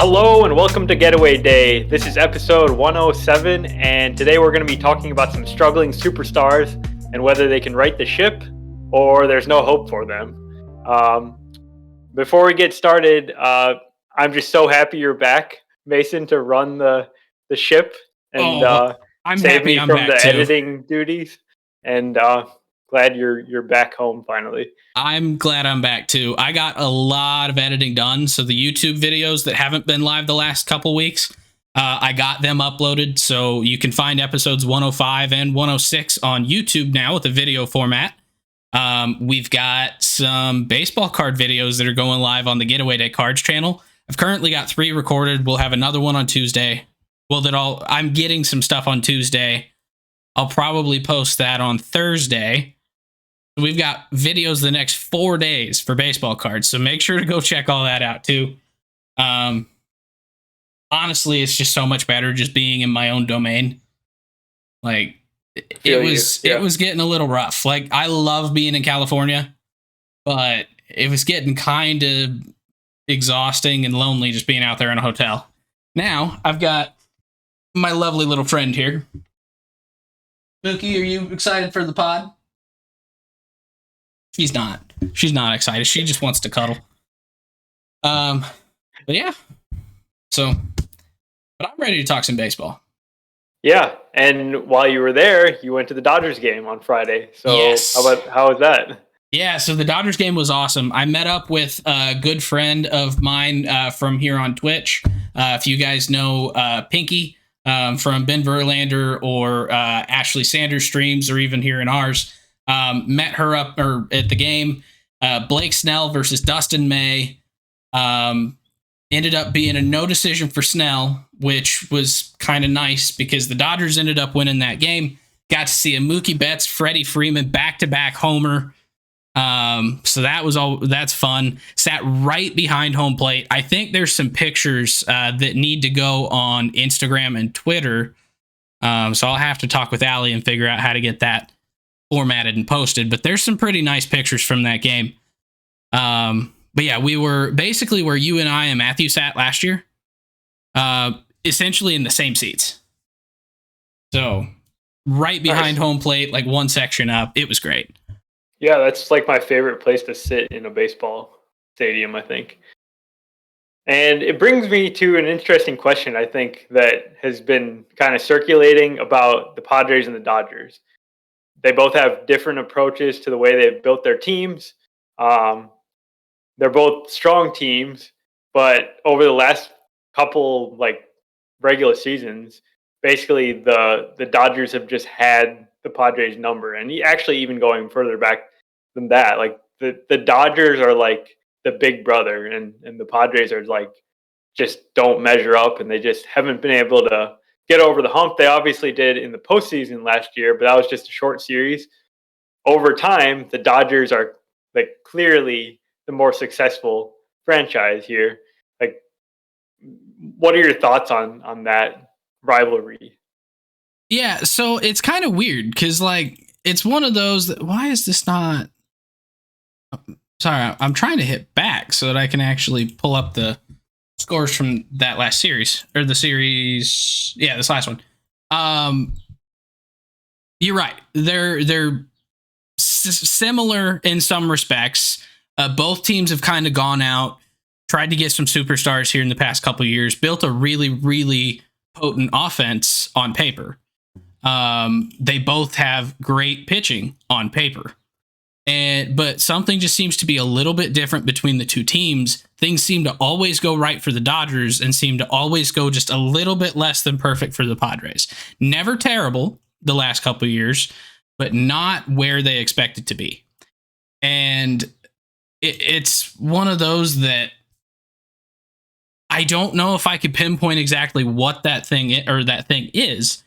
Hello and welcome to Getaway Day. This is episode 107, and today we're going to be talking about some struggling superstars and whether they can right the ship or there's no hope for them. Before we get started, I'm just so happy you're back, Mason, to run the ship and I'm save happy me I'm from back the too. editing duties. And glad you're back home finally. I'm glad I'm back too. I got a lot of editing done, so the YouTube videos that haven't been live the last couple weeks, I got them uploaded, so you can find episodes 105 and 106 on YouTube now with the video format. We've got some baseball card videos that are going live on the Getaway Day Cards channel. I've currently got 3 recorded. We'll have another one on Tuesday. I'm getting some stuff on Tuesday. I'll probably post that on Thursday. We've got videos the next 4 days for baseball cards, so make sure to go check all that out too. Honestly, it's just so much better just being in my own domain. Like it was getting a little rough. Like, I love being in California, but it was getting kind of exhausting and lonely just being out there in a hotel. Now I've got my lovely little friend here. Mookie, are you excited for the pod? She's not. She's not excited. She just wants to cuddle. But yeah. So, but I'm ready to talk some baseball. Yeah, and while you were there, you went to the Dodgers game on Friday. So yes. How was that? Yeah, so the Dodgers game was awesome. I met up with a good friend of mine from here on Twitch. If you guys know Pinky from Ben Verlander or Ashley Sanders streams, or even here in ours, met her up at the game. Blake Snell versus Dustin May. Ended up being a no decision for Snell, which was kind of nice because the Dodgers ended up winning that game. Got to see a Mookie Betts, Freddie Freeman back-to-back homer. So that's fun. Sat right behind home plate. I think there's some pictures that need to go on Instagram and Twitter. So I'll have to talk with Allie and figure out how to get that formatted and posted. But there's some pretty nice pictures from that game. But yeah, we were basically where you and I and Matthew sat last year, essentially in the same seats. So right behind home plate, like one section up. It was great. Yeah, that's like my favorite place to sit in a baseball stadium, I think. And it brings me to an interesting question, I think, that has been kind of circulating about the Padres and the Dodgers. They both have different approaches to the way they've built their teams. They're both strong teams, but over the last couple regular seasons, basically the Dodgers have just had the Padres number, and actually even going further back than that, like the Dodgers are like the big brother, and the Padres are like just don't measure up, and they just haven't been able to get over the hump. They obviously did in the postseason last year, but that was just a short series. Over time, the Dodgers are like clearly the more successful franchise here. Like, what are your thoughts on that rivalry? Yeah, so it's kind of weird because like it's one of those that why is this not? Sorry, I'm trying to hit back so that I can actually pull up the scores from that last series or the series. Yeah, this last one. You're right. They're similar in some respects. Both teams have kind of gone out, tried to get some superstars here in the past couple of years, built a really, really potent offense on paper. They both have great pitching on paper. But something just seems to be a little bit different between the two teams. Things seem to always go right for the Dodgers and seem to always go just a little bit less than perfect for the Padres. Never terrible the last couple of years, but not where they expect it to be. And it's one of those that I don't know if I could pinpoint exactly what that thing is,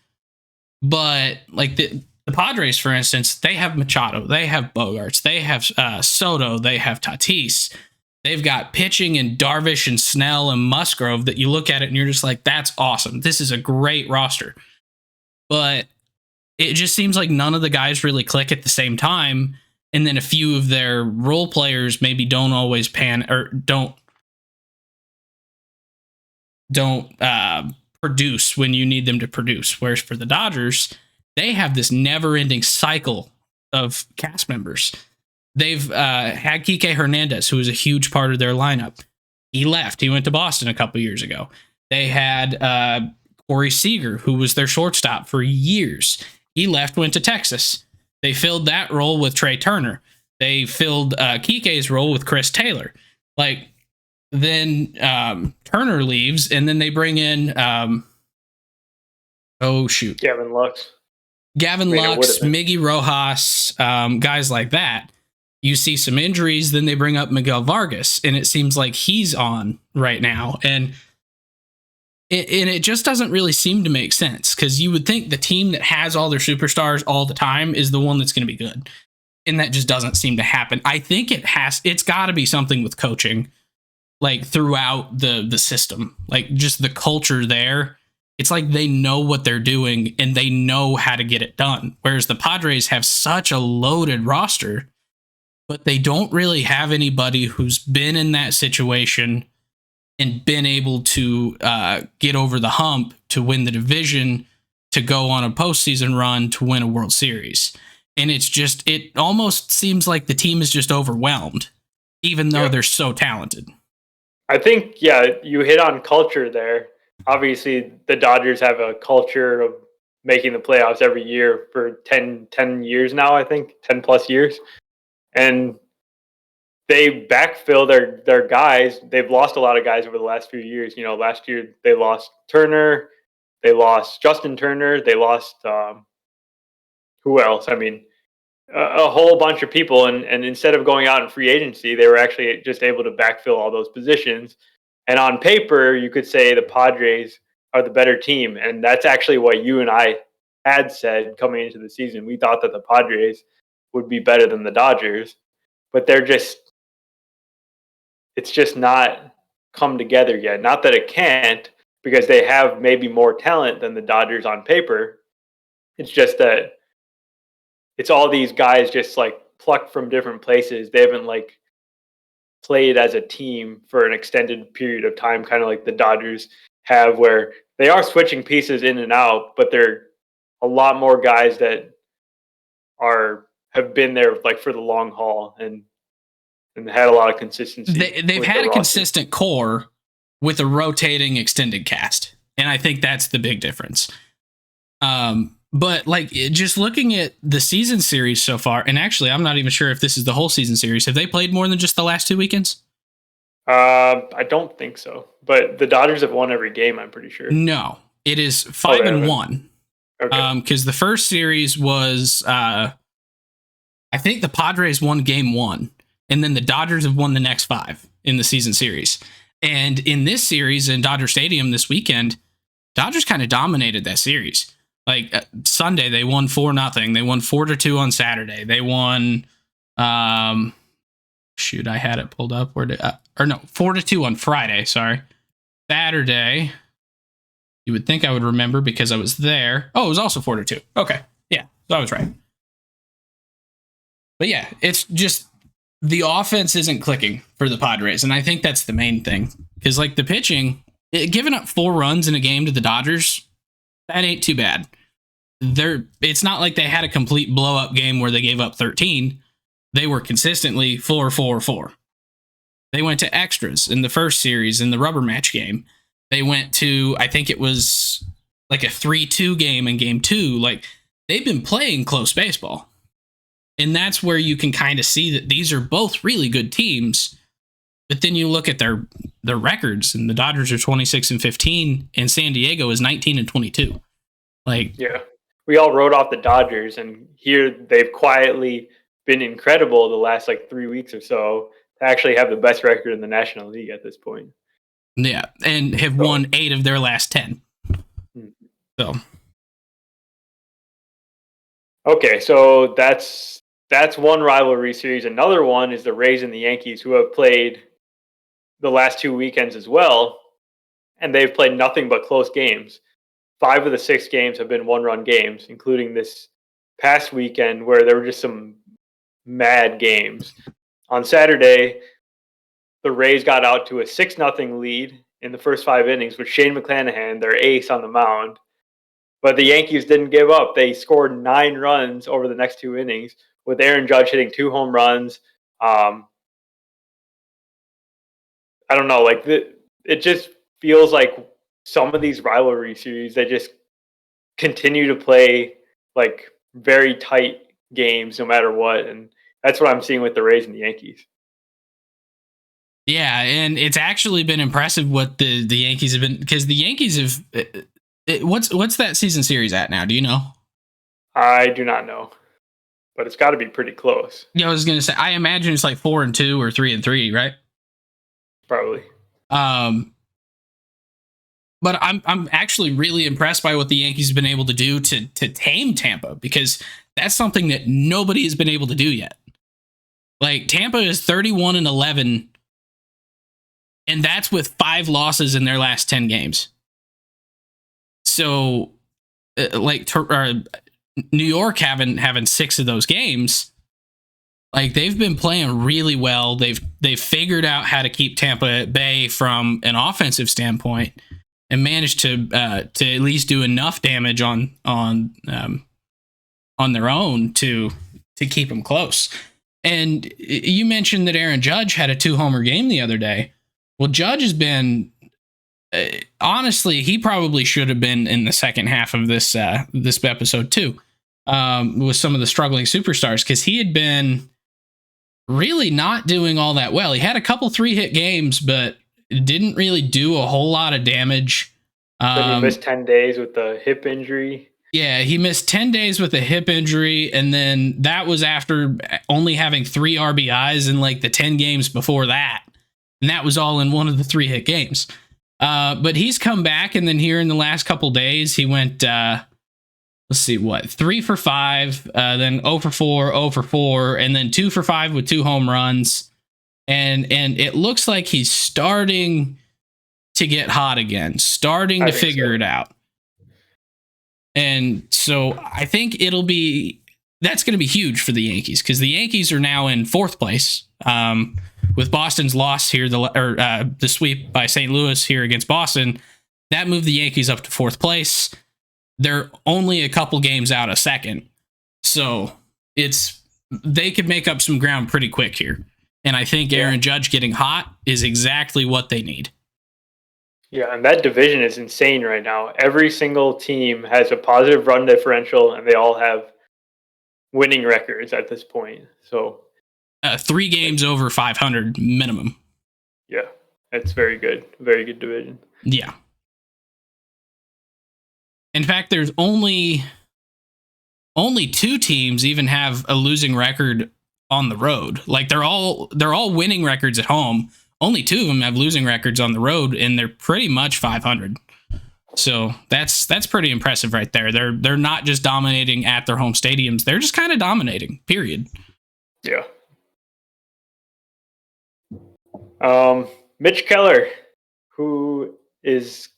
but like the Padres, for instance, they have Machado, they have Bogarts, they have Soto, they have Tatis. They've got pitching in Darvish and Snell and Musgrove that you look at it and you're just like, that's awesome. This is a great roster. But it just seems like none of the guys really click at the same time. And then a few of their role players maybe don't always pan or don't don't produce when you need them to produce. Whereas for the Dodgers, they have this never-ending cycle of cast members. They've had Kike Hernandez, who was a huge part of their lineup. He left. He went to Boston a couple years ago. They had Corey Seager, who was their shortstop for years. He left, went to Texas. They filled that role with Trey Turner. They filled Kike's role with Chris Taylor. Then Turner leaves, and then they bring in Gavin Lux, Miggy Rojas, guys like that. You see some injuries, then they bring up Miguel Vargas, and it seems like he's on right now. And it just doesn't really seem to make sense, because you would think the team that has all their superstars all the time is the one that's going to be good. And that just doesn't seem to happen. I think it's got to be something with coaching, like throughout the system, like just the culture there. It's like they know what they're doing and they know how to get it done. Whereas the Padres have such a loaded roster, but they don't really have anybody who's been in that situation and been able to get over the hump to win the division, to go on a postseason run, to win a World Series. And it almost seems like the team is just overwhelmed, even though they're so talented. I think, you hit on culture there. Obviously, the Dodgers have a culture of making the playoffs every year for 10 years now, I think, 10 plus years. And they backfill their guys. They've lost a lot of guys over the last few years. Last year they lost Turner. They lost Justin Turner. They lost who else? I mean, a whole bunch of people. And instead of going out in free agency, they were actually just able to backfill all those positions. And on paper, you could say the Padres are the better team. And that's actually what you and I had said coming into the season. We thought that the Padres would be better than the Dodgers, but it's just not come together yet. Not that it can't, because they have maybe more talent than the Dodgers on paper. It's just that it's all these guys just like plucked from different places. They haven't like played as a team for an extended period of time, kind of like the Dodgers have, where they are switching pieces in and out, but they're a lot more guys that have been there like for the long haul and had a lot of consistency. They've had a consistent core with a rotating extended cast, and I think that's the big difference. But like just looking at the season series so far, and actually I'm not even sure if this is the whole season series. Have they played more than just the last 2 weekends? I don't think so, but the Dodgers have won every game, I'm pretty sure. No, it is 5-1. Okay. Because the first series was, I think the Padres won game 1, and then the Dodgers have won the next 5 in the season series. And in this series in Dodger Stadium this weekend, Dodgers kind of dominated that series. Like Sunday, they won 4-0. They won 4-2 on Saturday. They won, I had it pulled up. 4-2 on Friday. Sorry, Saturday. You would think I would remember because I was there. Oh, it was also 4-2. Okay, yeah, so I was right. But yeah, it's just the offense isn't clicking for the Padres, and I think that's the main thing. Because like the pitching, giving up 4 runs in a game to the Dodgers, that ain't too bad. It's not like they had a complete blow-up game where they gave up 13. They were consistently 4-4-4. They went to extras in the first series in the rubber match game. They went to, I think it was like a 3-2 game in game 2. Like, they've been playing close baseball. And that's where you can kind of see that these are both really good teams. But then you look at their records, and the Dodgers are 26-15, and San Diego is 19-22. Like, yeah, we all wrote off the Dodgers, and here they've quietly been incredible the last like 3 weeks or so to actually have the best record in the National League at this point. Yeah, and have won 8 of their last 10. So, okay, so that's one rivalry series. Another one is the Rays and the Yankees, who have played the last 2 weekends as well, and they've played nothing but close games. 5 of the 6 games have been one-run games, including this past weekend where there were just some mad games. On Saturday, the Rays got out to a 6-0 lead in the first 5 innings with Shane McClanahan, their ace, on the mound. But the Yankees didn't give up. They scored 9 runs over the next 2 innings with Aaron Judge hitting 2 home runs. I don't know, like it just feels like some of these rivalry series, they just continue to play like very tight games no matter what, and that's what I'm seeing with the Rays and the Yankees. Yeah, and it's actually been impressive what the Yankees have been, because the Yankees have what's that season series at now? Do you know? I do not know, but it's got to be pretty close. Yeah, I was gonna say, I imagine it's like 4-2 or 3-3, right? Probably. But I'm actually really impressed by what the Yankees have been able to do to tame Tampa, because that's something that nobody has been able to do yet. Like, Tampa is 31-11, and that's with 5 losses in their last 10 games. So, New York having 6 of those games, like, they've been playing really well. They've figured out how to keep Tampa at bay from an offensive standpoint, and managed to at least do enough damage on their own to keep them close. And you mentioned that Aaron Judge had a 2-homer game the other day. Well, Judge has been, honestly, he probably should have been in the second half of this episode too, with some of the struggling superstars, because he had been really not doing all that well. He had a couple 3-hit games, but didn't really do a whole lot of damage. Then he missed 10 days with the hip injury. Yeah, he missed 10 days with a hip injury, and then that was after only having 3 RBIs in like the 10 games before that. And that was all in one of the 3-hit games. But he's come back, and then here in the last couple days, he went, 3 for 5, then 0 for 4, 0 for 4, and then 2 for 5 with 2 home runs. And it looks like he's starting to get hot again, starting to figure it out. And so I think that's going to be huge for the Yankees, because the Yankees are now in 4th place, with Boston's loss here, the sweep by St. Louis here against Boston. That moved the Yankees up to 4th place. They're only a couple games out of 2nd. So they could make up some ground pretty quick here. And I think Aaron Judge getting hot is exactly what they need. Yeah, and that division is insane right now. Every single team has a positive run differential, and they all have winning records at this point. So 3 games over 500 minimum. Yeah, that's very good. Very good division. Yeah. In fact, there's only 2 teams even have a losing record on the road. Like, they're all winning records at home. Only 2 of them have losing records on the road, and they're pretty much 500. So that's pretty impressive right there. They're not just dominating at their home stadiums. They're just kind of dominating, period. Yeah. Mitch Keller, who is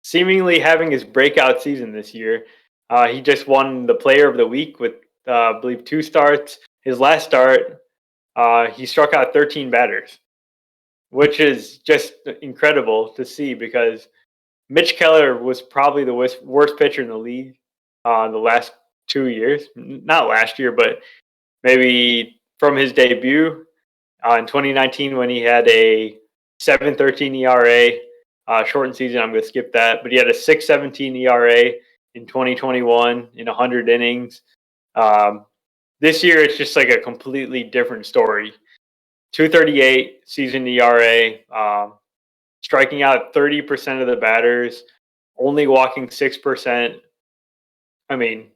seemingly having his breakout season this year. He just won the Player of the Week with, I believe, 2 starts. His last start, he struck out 13 batters, which is just incredible to see, because Mitch Keller was probably the worst pitcher in the league the last 2 years. Not last year, but maybe from his debut in 2019, when he had a 7.13 ERA, shortened season. I'm going to skip that, but he had a 6.17 ERA in 2021 in 100 innings. This year, it's just like a completely different story. 2.38 season ERA, striking out 30% of the batters, only walking 6%. I mean,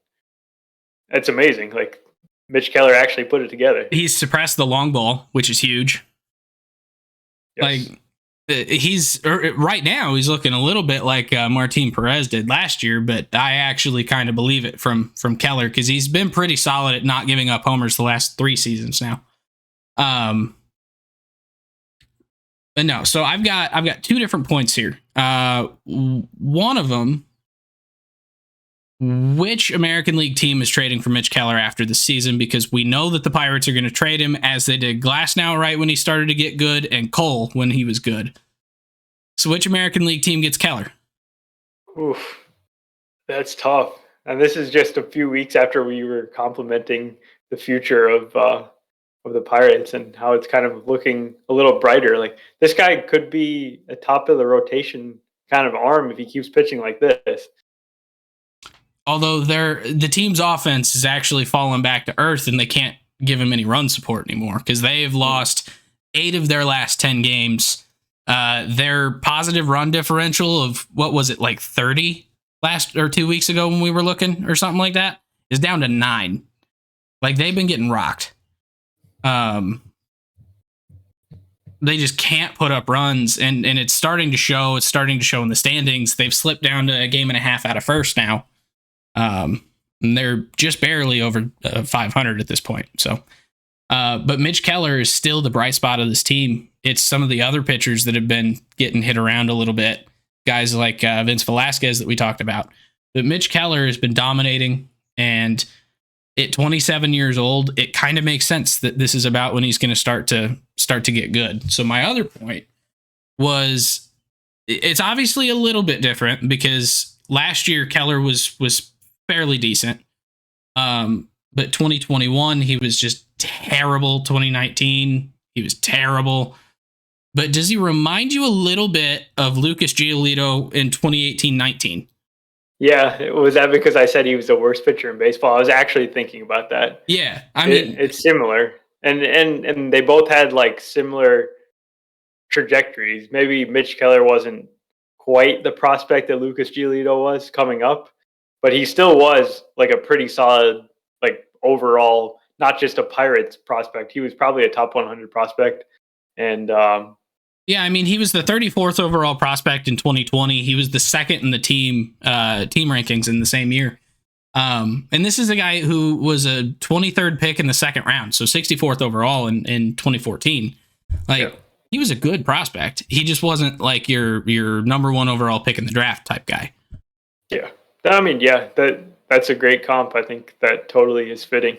it's amazing. Like, Mitch Keller actually put it together. He's suppressed the long ball, which is huge. Yes. Like, right now he's looking a little bit like Martin Perez did last year, but I actually kind of believe it from Keller, because he's been pretty solid at not giving up homers the last 3 seasons now. But no, so I've got 2 different points here. One of them, which American League team is trading for Mitch Keller after the season? Because we know that the Pirates are going to trade him, as they did Glasnow right when he started to get good, and Cole when he was good. So which American League team gets Keller? Oof, that's tough. And this is just a few weeks after we were complimenting the future of the Pirates and how it's kind of looking a little brighter. Like this guy could be a top of the rotation kind of arm if he keeps pitching like this. Although the team's offense is actually falling back to earth and they can't give him any run support anymore because they have lost 8 of their last 10 games. Their positive run differential of what was it, like 30 last or 2 weeks ago when we were looking or something like that, is down to 9. Like they've been getting rocked. They just can't put up runs, and it's starting to show. It's starting to show in the standings. They've slipped down to a game and a half out of first now. And they're just barely over 500 at this point. So, but Mitch Keller is still the bright spot of this team. It's some of the other pitchers that have been getting hit around a little bit. Guys like Vince Velasquez that we talked about. But Mitch Keller has been dominating, and at 27 years old, it kind of makes sense that this is about when he's going to start to get good. So my other point was, it's obviously a little bit different because last year Keller was fairly decent. But 2021, he was just terrible. 2019, he was terrible. But does he remind you a little bit of Lucas Giolito in 2018-19? Yeah, was that because I said he was the worst pitcher in baseball? I was actually thinking about that. Yeah, I mean, it's similar, and they both had like similar trajectories. Maybe Mitch Keller wasn't quite the prospect that Lucas Giolito was coming up, but he still was like a pretty solid, like overall, not just a Pirates prospect. He was probably a top 100 prospect, and yeah, I mean, he was the 34th overall prospect in 2020. He was the second in the team rankings in the same year. And this is a guy who was a 23rd pick in the second round, so 64th overall in 2014. Like, yeah. He was a good prospect. He just wasn't like your number 1 overall pick in the draft type guy. Yeah, I mean, yeah, that's a great comp. I think that totally is fitting.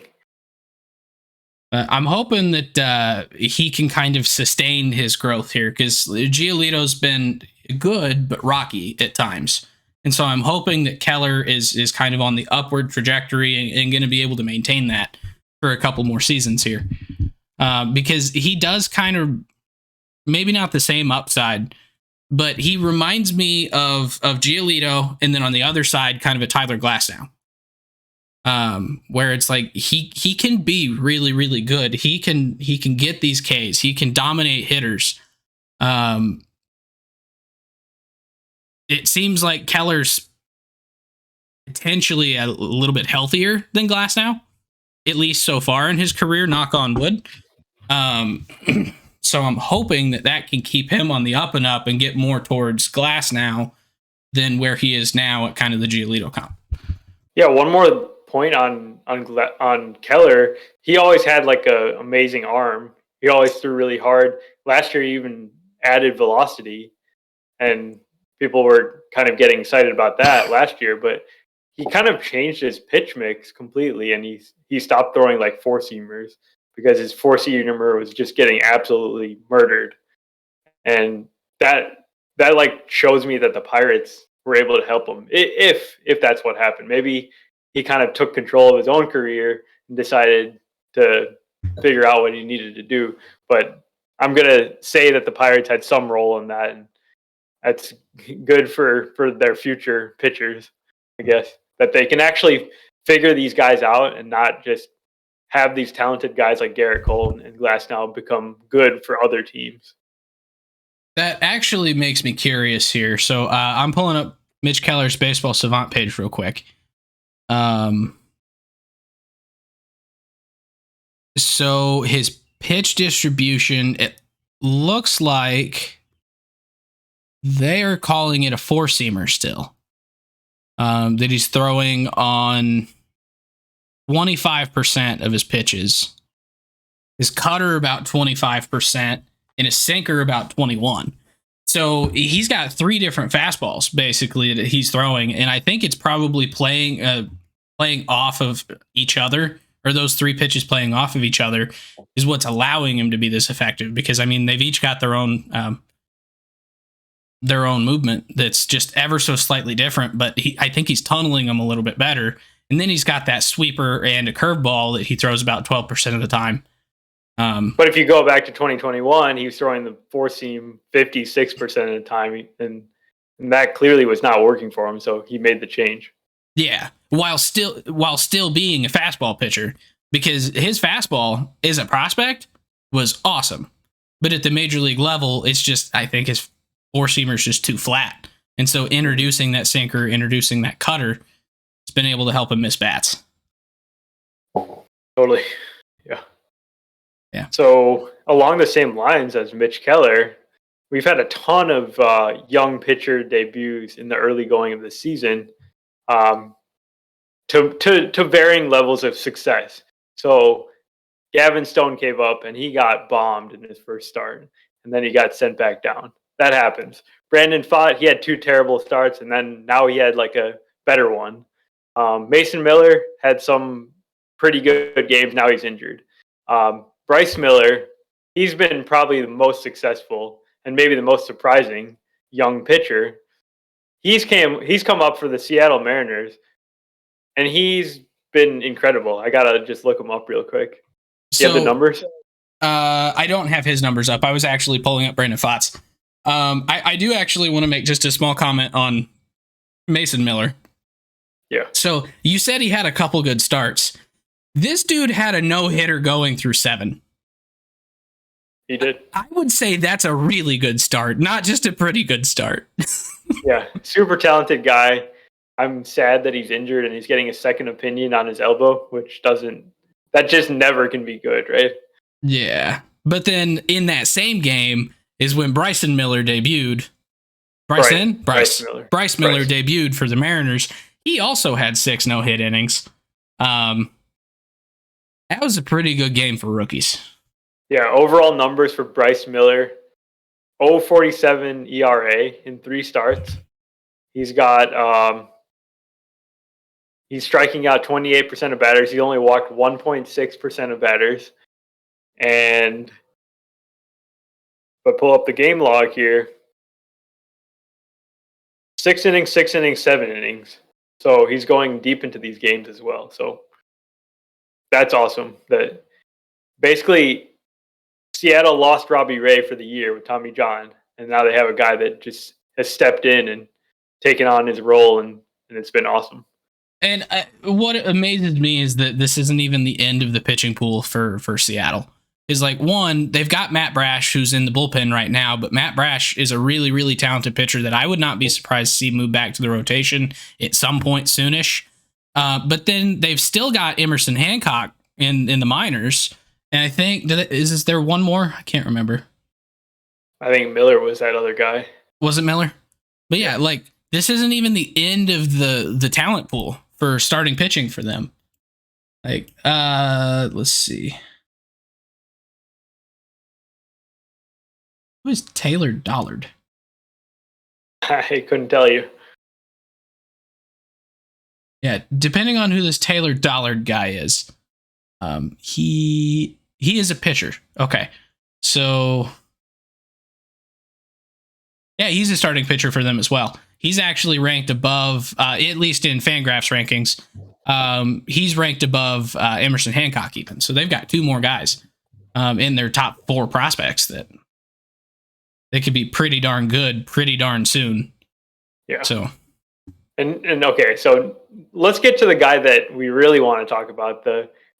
I'm hoping that he can kind of sustain his growth here because Giolito's been good but rocky at times. And so I'm hoping that Keller is kind of on the upward trajectory and going to be able to maintain that for a couple more seasons here. Because he does kind of, maybe not the same upside, but he reminds me of Giolito, and then on the other side, kind of a Tyler Glasnow. Where it's like he can be really, really good. He can get these Ks. He can dominate hitters. It seems like Keller's potentially a little bit healthier than Glasnow, at least so far in his career, knock on wood. So I'm hoping that can keep him on the up and up and get more towards Glasnow than where he is now at kind of the Giolito comp. Yeah, one more point on Keller. He always had like a amazing arm. He always threw really hard. Last year, he even added velocity, and people were kind of getting excited about that last year. But he kind of changed his pitch mix completely, and he stopped throwing like 4-seamers because his 4-seamer was just getting absolutely murdered. And that like shows me that the Pirates were able to help him if that's what happened. Maybe he kind of took control of his own career and decided to figure out what he needed to do. But I'm going to say that the Pirates had some role in that, and that's good for their future pitchers, I guess, that they can actually figure these guys out and not just have these talented guys like Garrett Cole and Glasnow become good for other teams. That actually makes me curious here. So I'm pulling up Mitch Keller's Baseball Savant page real quick. So his pitch distribution, it looks like they are calling it a 4-seamer still. That he's throwing on 25% of his pitches. His cutter about 25%, and his sinker about 21%. So he's got 3 different fastballs basically that he's throwing, and I think it's probably playing off of each other, or those 3 pitches playing off of each other is what's allowing him to be this effective. Because I mean, they've each got their own their own movement that's just ever so slightly different, but I think he's tunneling them a little bit better. And then he's got that sweeper and a curveball that he throws about 12% of the time. But if you go back to 2021, he was throwing the four seam 56% of the time, and that clearly was not working for him. So he made the change. Yeah, while still being a fastball pitcher, because his fastball as a prospect was awesome, but at the major league level, it's just, I think his four seamer is just too flat, and so introducing that sinker, introducing that cutter, it's been able to help him miss bats. Totally, yeah. So along the same lines as Mitch Keller, we've had a ton of young pitcher debuts in the early going of the season. To varying levels of success. So Gavin Stone came up and he got bombed in his first start, and then he got sent back down. That happens. Brandon Pfaadt, he had two terrible starts, and then now he had like a better one. Mason Miller had some pretty good games. Now he's injured. Bryce Miller, he's been probably the most successful and maybe the most surprising young pitcher. He's come up for the Seattle Mariners, and he's been incredible. I gotta just look him up real quick. Do you have the numbers? I don't have his numbers up. I was actually pulling up Brandon Pfaadt's. I do actually want to make just a small comment on Mason Miller. Yeah. So you said he had a couple good starts. This dude had a no-hitter going through 7. He did. I would say that's a really good start, not just a pretty good start. Yeah, super talented guy. I'm sad that he's injured and he's getting a second opinion on his elbow, that just never can be good, right? Yeah. But then in that same game is when Bryson Miller debuted. Bryce Miller debuted for the Mariners. He also had 6 no-hit innings. That was a pretty good game for rookies. Yeah, overall numbers for Bryce Miller, 0.47 ERA in 3 starts. He's got he's striking out 28% of batters. He only walked 1.6% of batters. But pull up the game log here. 6 innings, 7 innings. So he's going deep into these games as well. So that's awesome. That basically Seattle lost Robbie Ray for the year with Tommy John, and now they have a guy that just has stepped in and taken on his role, and it's been awesome. And what amazes me is that this isn't even the end of the pitching pool for Seattle. Is like, one, they've got Matt Brash, who's in the bullpen right now, but Matt Brash is a really, really talented pitcher that I would not be surprised to see move back to the rotation at some point soonish. But then they've still got Emerson Hancock in the minors. And I think, is there one more? I can't remember. I think Miller was that other guy. Was it Miller? But yeah, like, this isn't even the end of the talent pool for starting pitching for them. Like, let's see. Who is Taylor Dollard? I couldn't tell you. Yeah, depending on who this Taylor Dollard guy is, he is a pitcher. Okay, so yeah, he's a starting pitcher for them as well. He's actually ranked above, at least in Fangraphs rankings. He's ranked above Emerson Hancock even. So they've got 2 more guys in their top 4 prospects that they could be pretty darn good, pretty darn soon. Yeah. So, and okay, so let's get to the guy that we really want to talk about,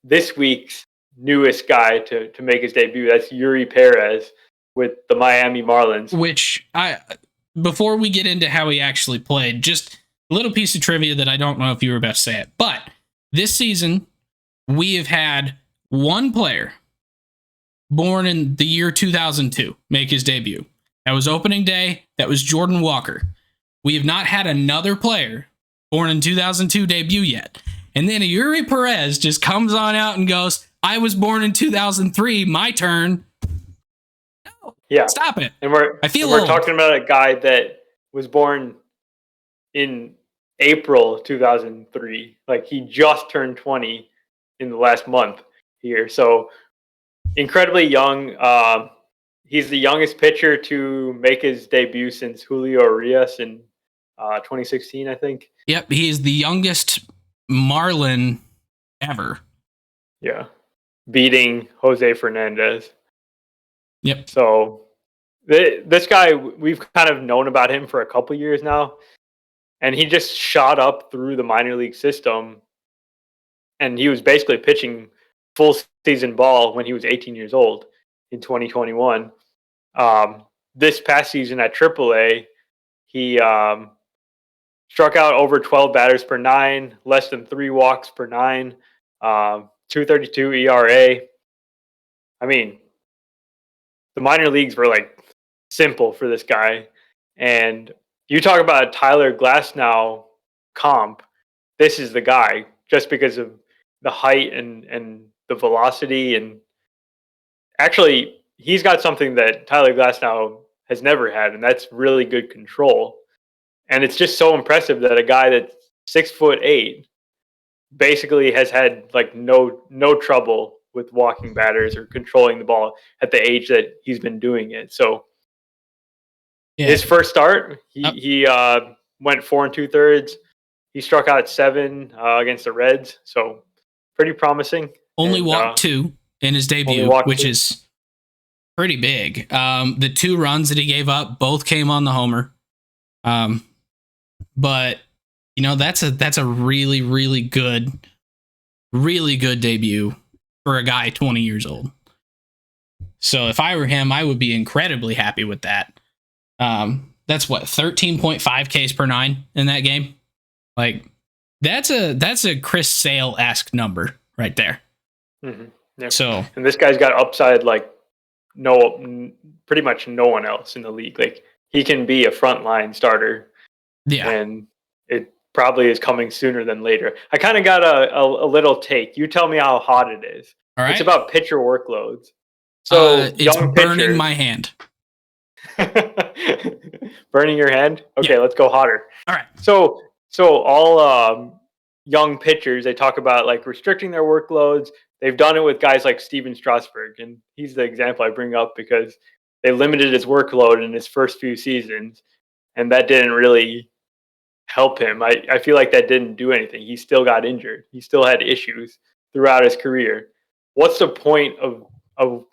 this week's newest guy to make his debut. That's Yuri Perez with the Miami Marlins. Which before we get into how he actually played, just a little piece of trivia that I don't know if you were about to say it, but this season we have had one player born in the year 2002 make his debut. That was opening day. That was Jordan Walker. We have not had another player born in 2002 debut yet. And then Yuri Perez just comes on out and goes, I was born in 2003, my turn. No, yeah. Stop it. And we're talking about a guy that was born in April 2003. Like, he just turned 20 in the last month here. So incredibly young. he's the youngest pitcher to make his debut since Julio Urias in 2016, I think. Yep, he is the youngest Marlin ever. Yeah, beating Jose Fernandez. Yep. So this guy, we've kind of known about him for a couple years now, and he just shot up through the minor league system, and he was basically pitching full season ball when he was 18 years old in 2021. This past season at AAA, he struck out over 12 batters per nine, less than 3 walks per nine, 2.32 ERA. I mean, the minor leagues were like simple for this guy. And you talk about a Tyler Glasnow comp. This is the guy, just because of the height and the velocity. And actually, he's got something that Tyler Glasnow has never had, and that's really good control. And it's just so impressive that a guy that's 6'8" basically has had like no trouble with walking batters or controlling the ball at the age that he's been doing it. So his first start, he went 4 2/3. He struck out 7 against the Reds, so pretty promising. Only walked 2 in his debut, which is pretty big. The 2 runs that he gave up both came on the homer. But you know, that's a really, really good debut for a guy 20 years old. So if I were him, I would be incredibly happy with that. That's what, 13.5 Ks per nine in that game. Like that's a Chris Sale-esque number right there. Mm-hmm. Yeah. So, and this guy's got upside like pretty much no one else in the league. Like he can be a frontline starter. Yeah. And it probably is coming sooner than later. I kind of got a little take. You tell me how hot it is. All right. It's about pitcher workloads. So it's burning my hand. Burning your hand? Okay, let's go hotter. All right. So all young pitchers, they talk about like restricting their workloads. They've done it with guys like Steven Strasburg, and he's the example I bring up because they limited his workload in his first few seasons, and that didn't really help him. I feel like that didn't do anything. He still got injured. He still had issues throughout his career. What's the point of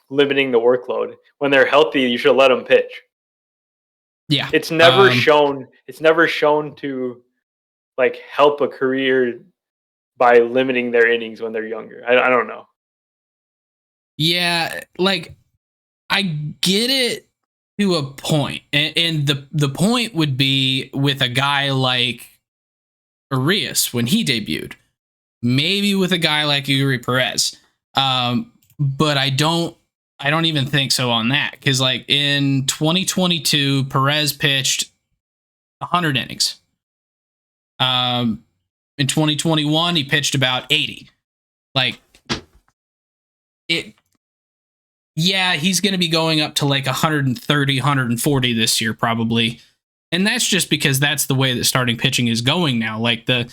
limiting the workload? When they're healthy, you should let them pitch. Yeah. It's never shown to like help a career by limiting their innings when they're younger. I don't know. Yeah, like I get it to a point, and the point would be with a guy like Urias when he debuted, maybe with a guy like Yuri Perez, but I don't even think so on that, because like in 2022 Perez pitched 100 innings. In 2021 he pitched about 80. Like it. Yeah, he's going to be going up to like 130, 140 this year probably. And that's just because that's the way that starting pitching is going now. Like the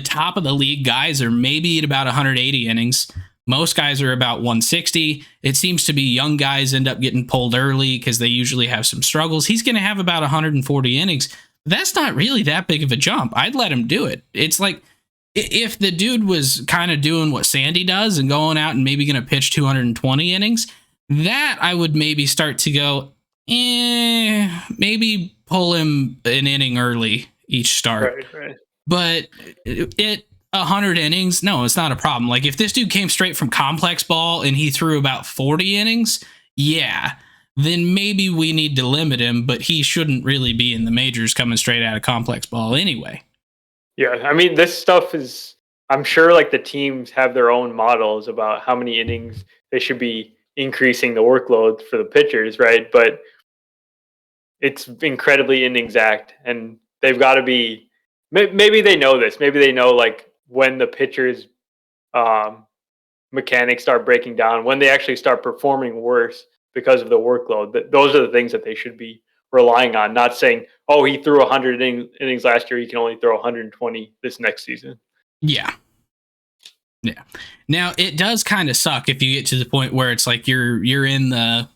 top of the league guys are maybe at about 180 innings. Most guys are about 160. It seems to be young guys end up getting pulled early because they usually have some struggles. He's going to have about 140 innings. That's not really that big of a jump. I'd let him do it. It's like if the dude was kind of doing what Sandy does and going out and maybe going to pitch 220 innings, that I would maybe start to go, maybe pull him an inning early each start. Right. But it 100 innings, no, it's not a problem. Like if this dude came straight from complex ball and he threw about 40 innings, yeah, then maybe we need to limit him, but he shouldn't really be in the majors coming straight out of complex ball anyway. Yeah, I mean, this stuff is, I'm sure like the teams have their own models about how many innings they should be increasing the workload for the pitchers, right? But it's incredibly inexact, and they've got to be, maybe they know this. Maybe they know like when the pitchers' mechanics start breaking down, when they actually start performing worse because of the workload. Those are the things that they should be relying on, not saying, oh, he threw 100 innings last year, he can only throw 120 this next season. Yeah. Now it does kind of suck if you get to the point where it's like you're in the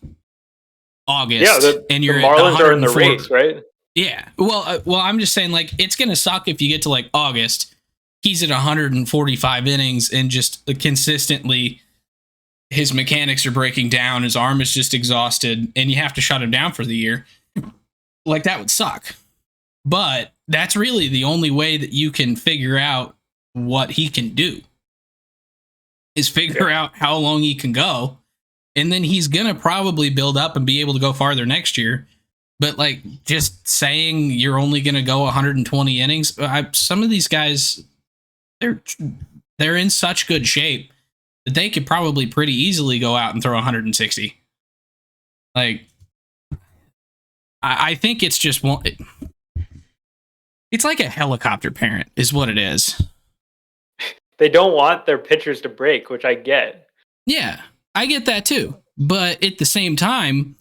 August, and the you're Marlins at are in the 104 race, right? Yeah. Well, I'm just saying, like, it's gonna suck if you get to like August. He's at 145 innings and just consistently his mechanics are breaking down. His arm is just exhausted, and you have to shut him down for the year. Like, that would suck. But that's really the only way that you can figure out what he can do is figure out how long he can go. And then he's going to probably build up and be able to go farther next year. But like just saying you're only going to go 120 innings, some of these guys, they're in such good shape that they could probably pretty easily go out and throw 160. Like, I think it's just one. It's like a helicopter parent is what it is. They don't want their pitchers to break, which I get. Yeah, I get that too. But at the same time,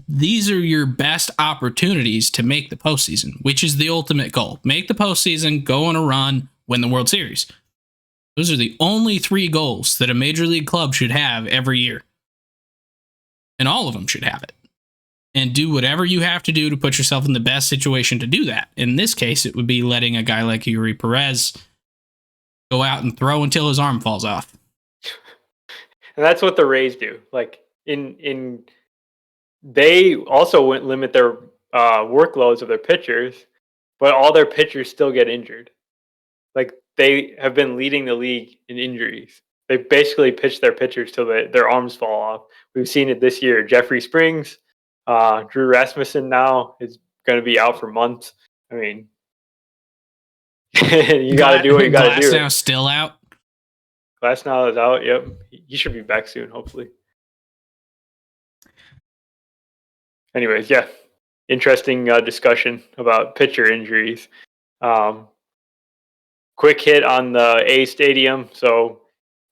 these are your best opportunities to make the postseason, which is the ultimate goal. Make the postseason, go on a run, win the World Series. Those are the only 3 goals that a major league club should have every year. And all of them should have it. And do whatever you have to do to put yourself in the best situation to do that. In this case, it would be letting a guy like Yuri Perez go out and throw until his arm falls off. And that's what the Rays do. Like they also wouldn't limit their workloads of their pitchers, but all their pitchers still get injured. Like, they have been leading the league in injuries. They basically pitch their pitchers till their arms fall off. We've seen it this year. Jeffrey Springs, Drew Rasmussen now is going to be out for months. I mean, you got to do what you got to do. Glasnow still out. Glasnow is out. Yep, he should be back soon, hopefully. Anyways, yeah, interesting discussion about pitcher injuries. Quick hit on the A Stadium. So,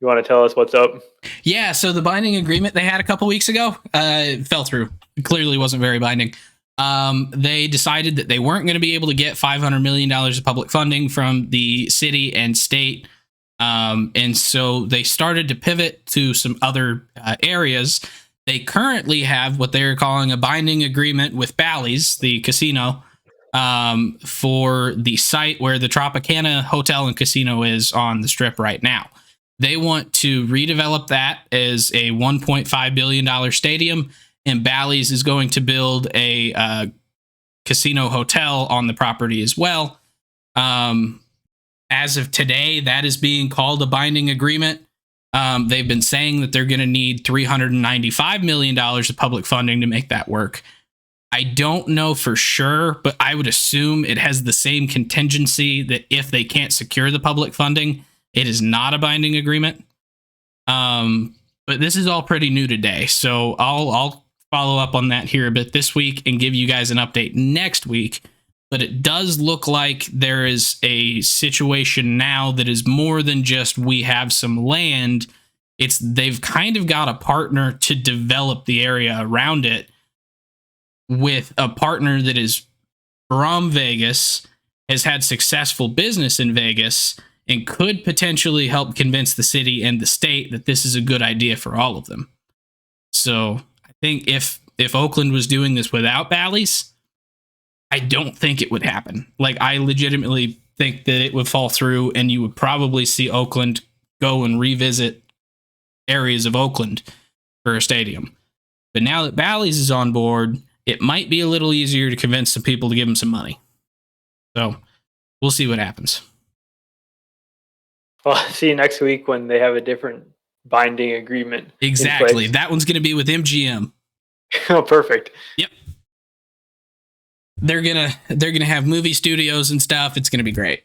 you want to tell us what's up? Yeah, so the binding agreement they had a couple weeks ago fell through. It clearly wasn't very binding. They decided that they weren't going to be able to get $500 million of public funding from the city and state. And so they started to pivot to some other areas. They currently have what they're calling a binding agreement with Bally's, the casino, for the site where the Tropicana Hotel and Casino is on the Strip right now. They want to redevelop that as a $1.5 billion stadium, and Bally's is going to build a casino hotel on the property as well. As of today, that is being called a binding agreement. They've been saying that they're going to need $395 million of public funding to make that work. I don't know for sure, but I would assume it has the same contingency that if they can't secure the public funding, it is not a binding agreement. But this is all pretty new today, so I'll follow up on that here a bit this week and give you guys an update next week. But it does look like there is a situation now that is more than just we have some land. They've kind of got a partner to develop the area around it, with a partner that is from Vegas, has had successful business in Vegas, and could potentially help convince the city and the state that this is a good idea for all of them. So I think if Oakland was doing this without Bally's, I don't think it would happen. Like, I legitimately think that it would fall through, and you would probably see Oakland go and revisit areas of Oakland for a stadium. But now that Bally's is on board, it might be a little easier to convince some people to give them some money. So we'll see what happens. Well, see you next week when they have a different binding agreement. Exactly. That one's going to be with MGM. Oh, perfect. Yep. They're gonna have movie studios and stuff. It's gonna be great.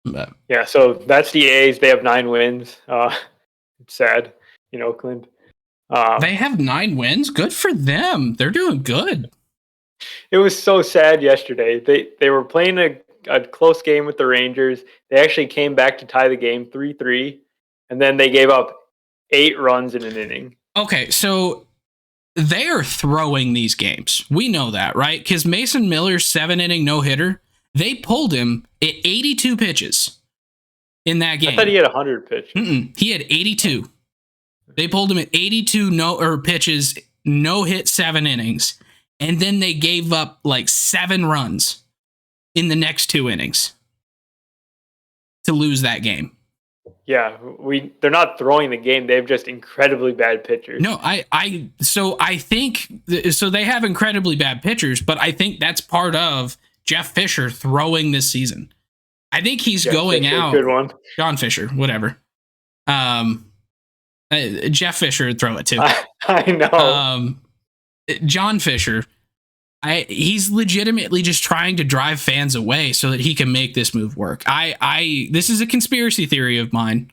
But yeah, so that's the A's. They have 9 wins. It's sad in Oakland. They have 9 wins. Good for them. They're doing good. It was so sad yesterday. They were playing a close game with the Rangers. They actually came back to tie the game 3-3, and then they gave up 8 runs in an inning. Okay, so they are throwing these games. We know that, right? Because Mason Miller's 7-inning no-hitter, they pulled him at 82 pitches in that game. I thought he had 100 pitches. He had 82. They pulled him at 82 pitches, no hit, 7 innings, and then they gave up like 7 runs in the next 2 innings to lose that game. Yeah, they're not throwing the game. They have just incredibly bad pitchers. No, I think they have incredibly bad pitchers, but I think that's part of Jeff Fisher throwing this season. I think he's going Fisher, out. Good one. John Fisher, whatever. Jeff Fisher would throw it too. I know. John Fisher, he's legitimately just trying to drive fans away so that he can make this move work. This is a conspiracy theory of mine,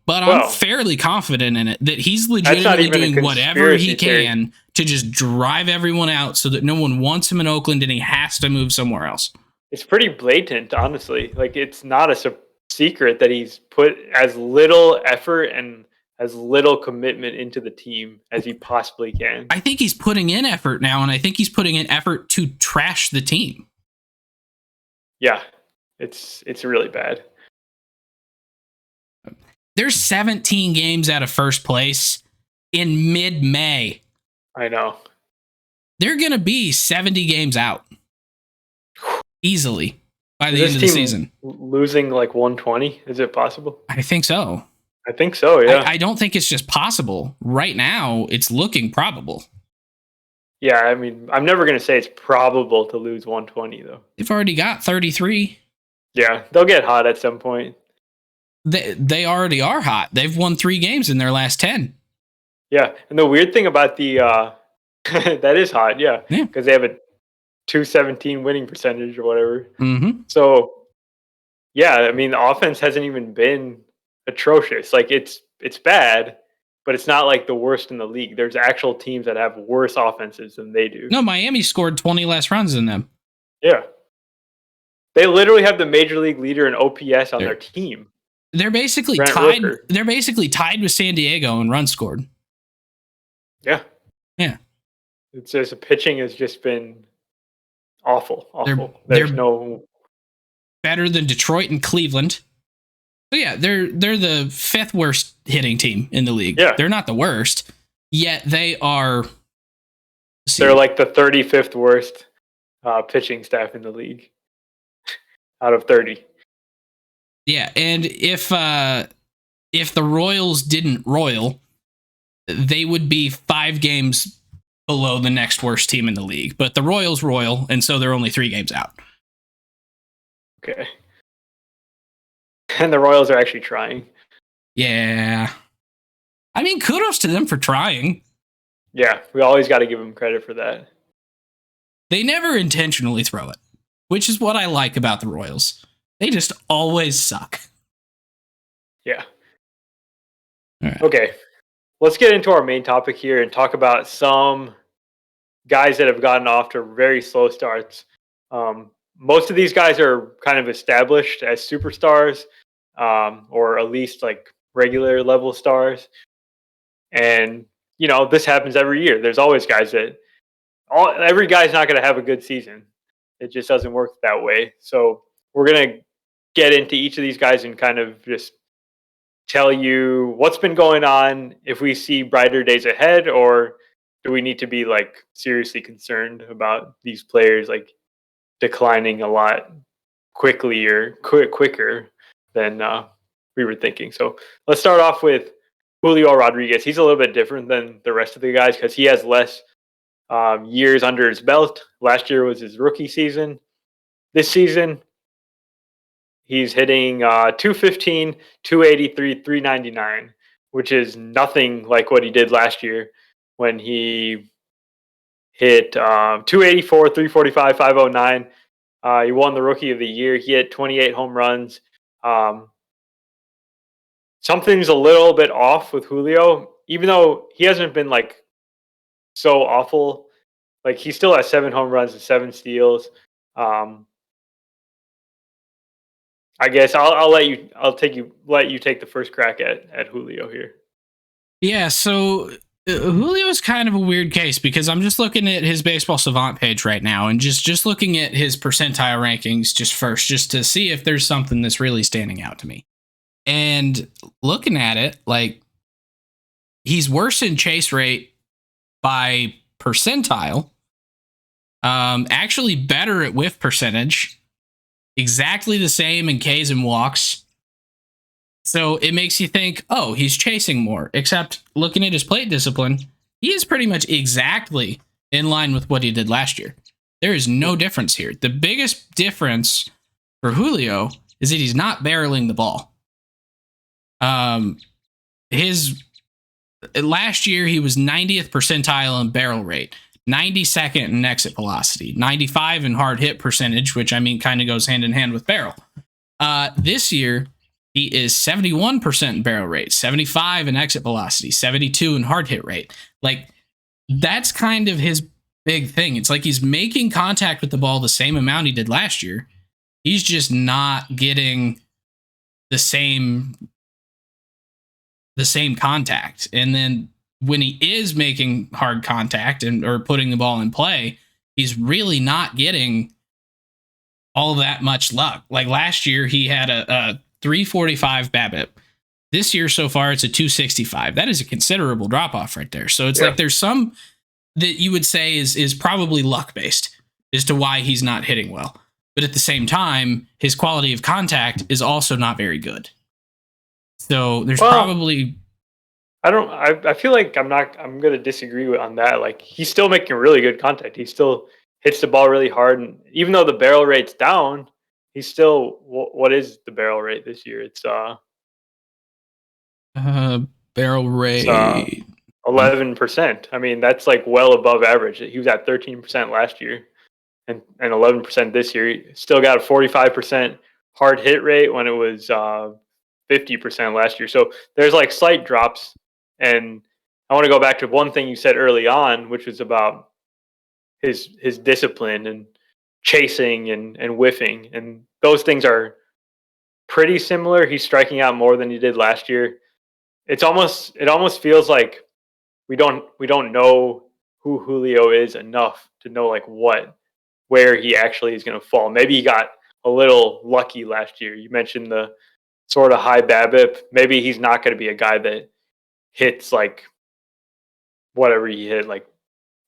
but I'm fairly confident in it that he's legitimately doing whatever he can to just drive everyone out so that no one wants him in Oakland and he has to move somewhere else. It's pretty blatant, honestly. Like, it's not a secret that he's put as little effort and as little commitment into the team as he possibly can. I think he's putting in effort now, and I think he's putting in effort to trash the team. Yeah, it's really bad. There's 17 games out of first place in mid-May. I know. They're going to be 70 games out easily by the end of the season. Losing like 120? Is it possible? I think so. I think so, yeah. I don't think it's just possible. Right now, it's looking probable. Yeah, I mean, I'm never going to say it's probable to lose 120, though. They've already got 33. Yeah, they'll get hot at some point. They already are hot. They've won 3 games in their last 10. Yeah, and the weird thing about the that is hot, yeah, because they have a 217 winning percentage or whatever. Mm-hmm. So, yeah, I mean, the offense hasn't even been atrocious. Like, it's bad, but it's not like the worst in the league. There's actual teams that have worse offenses than they do. No, Miami scored 20 less runs than them. Yeah. They literally have the major league leader in OPS on their team. They're basically tied. They're basically tied with San Diego in runs scored. Yeah. Yeah. It's just the pitching has just been awful. There's no better than Detroit and Cleveland. So yeah, they're the 5th worst hitting team in the league. Yeah. They're not the worst, yet they are. They're like the 35th worst pitching staff in the league out of 30. Yeah, and if the Royals didn't royal, they would be 5 games below the next worst team in the league. But the Royals royal, and so they're only 3 games out. Okay. And the Royals are actually trying. Yeah. I mean, kudos to them for trying. Yeah, we always got to give them credit for that. They never intentionally throw it, which is what I like about the Royals. They just always suck. Yeah. Right. Okay. Let's get into our main topic here and talk about some guys that have gotten off to very slow starts. Most of these guys are kind of established as superstars, or at least like regular level stars. And, this happens every year. There's always guys every guy's not going to have a good season. It just doesn't work that way. So we're going to get into each of these guys and kind of just tell you what's been going on, if we see brighter days ahead, or do we need to be like seriously concerned about these players like declining a lot quickly or quicker than we were thinking. So let's start off with Julio Rodriguez. He's a little bit different than the rest of the guys because he has less years under his belt. Last year was his rookie season. This season, he's hitting 215, 283, 399, which is nothing like what he did last year when he hit 284, 345, 509. He won the Rookie of the Year. He hit 28 home runs. Something's a little bit off with Julio, even though he hasn't been like so awful. Like, he still has 7 home runs and 7 steals. I guess I'll let you take the first crack at Julio here. Yeah, so Julio is kind of a weird case because I'm just looking at his Baseball Savant page right now and just looking at his percentile rankings just to see if there's something that's really standing out to me. And looking at it, like, He's worse in chase rate by percentile. Actually better at whiff percentage. Exactly the same in Ks and walks. So it makes you think, oh, he's chasing more. Except looking at his plate discipline, he is pretty much exactly in line with what he did last year. There is no difference here. The biggest difference for Julio is that he's not barreling the ball. His last year he was 90th percentile in barrel rate, 92nd in exit velocity, 95 in hard hit percentage, which I mean kind of goes hand in hand with barrel. This year he is 71% in barrel rate, 75 in exit velocity, 72 in hard hit rate. Like, that's kind of his big thing. It's like he's making contact with the ball the same amount he did last year. He's just not getting the same contact. And then when he is making hard contact or putting the ball in play, he's really not getting all that much luck. Like last year, he had a 345 BABIP. This year so far, it's a 265. That is a considerable drop off right there. So it's like there's some that you would say is probably luck based as to why he's not hitting well. But at the same time, his quality of contact is also not very good. So there's probably... I feel like I'm going to disagree on that. Like, he's still making really good contact. He still hits the ball really hard. And even though the barrel rate's down, he's still, what is the barrel rate this year? It's barrel rate 11%. I mean, that's like well above average. He was at 13% last year and 11% this year. He still got a 45% hard hit rate when it was 50% last year. So there's like slight drops. And I want to go back to one thing you said early on, which was about his discipline and chasing and whiffing. And those things are pretty similar. He's striking out more than he did last year. It almost feels like we don't know who Julio is enough to know like where he actually is going to fall. Maybe he got a little lucky last year. You mentioned the sort of high BABIP. Maybe he's not going to be a guy that hits like whatever he hit, like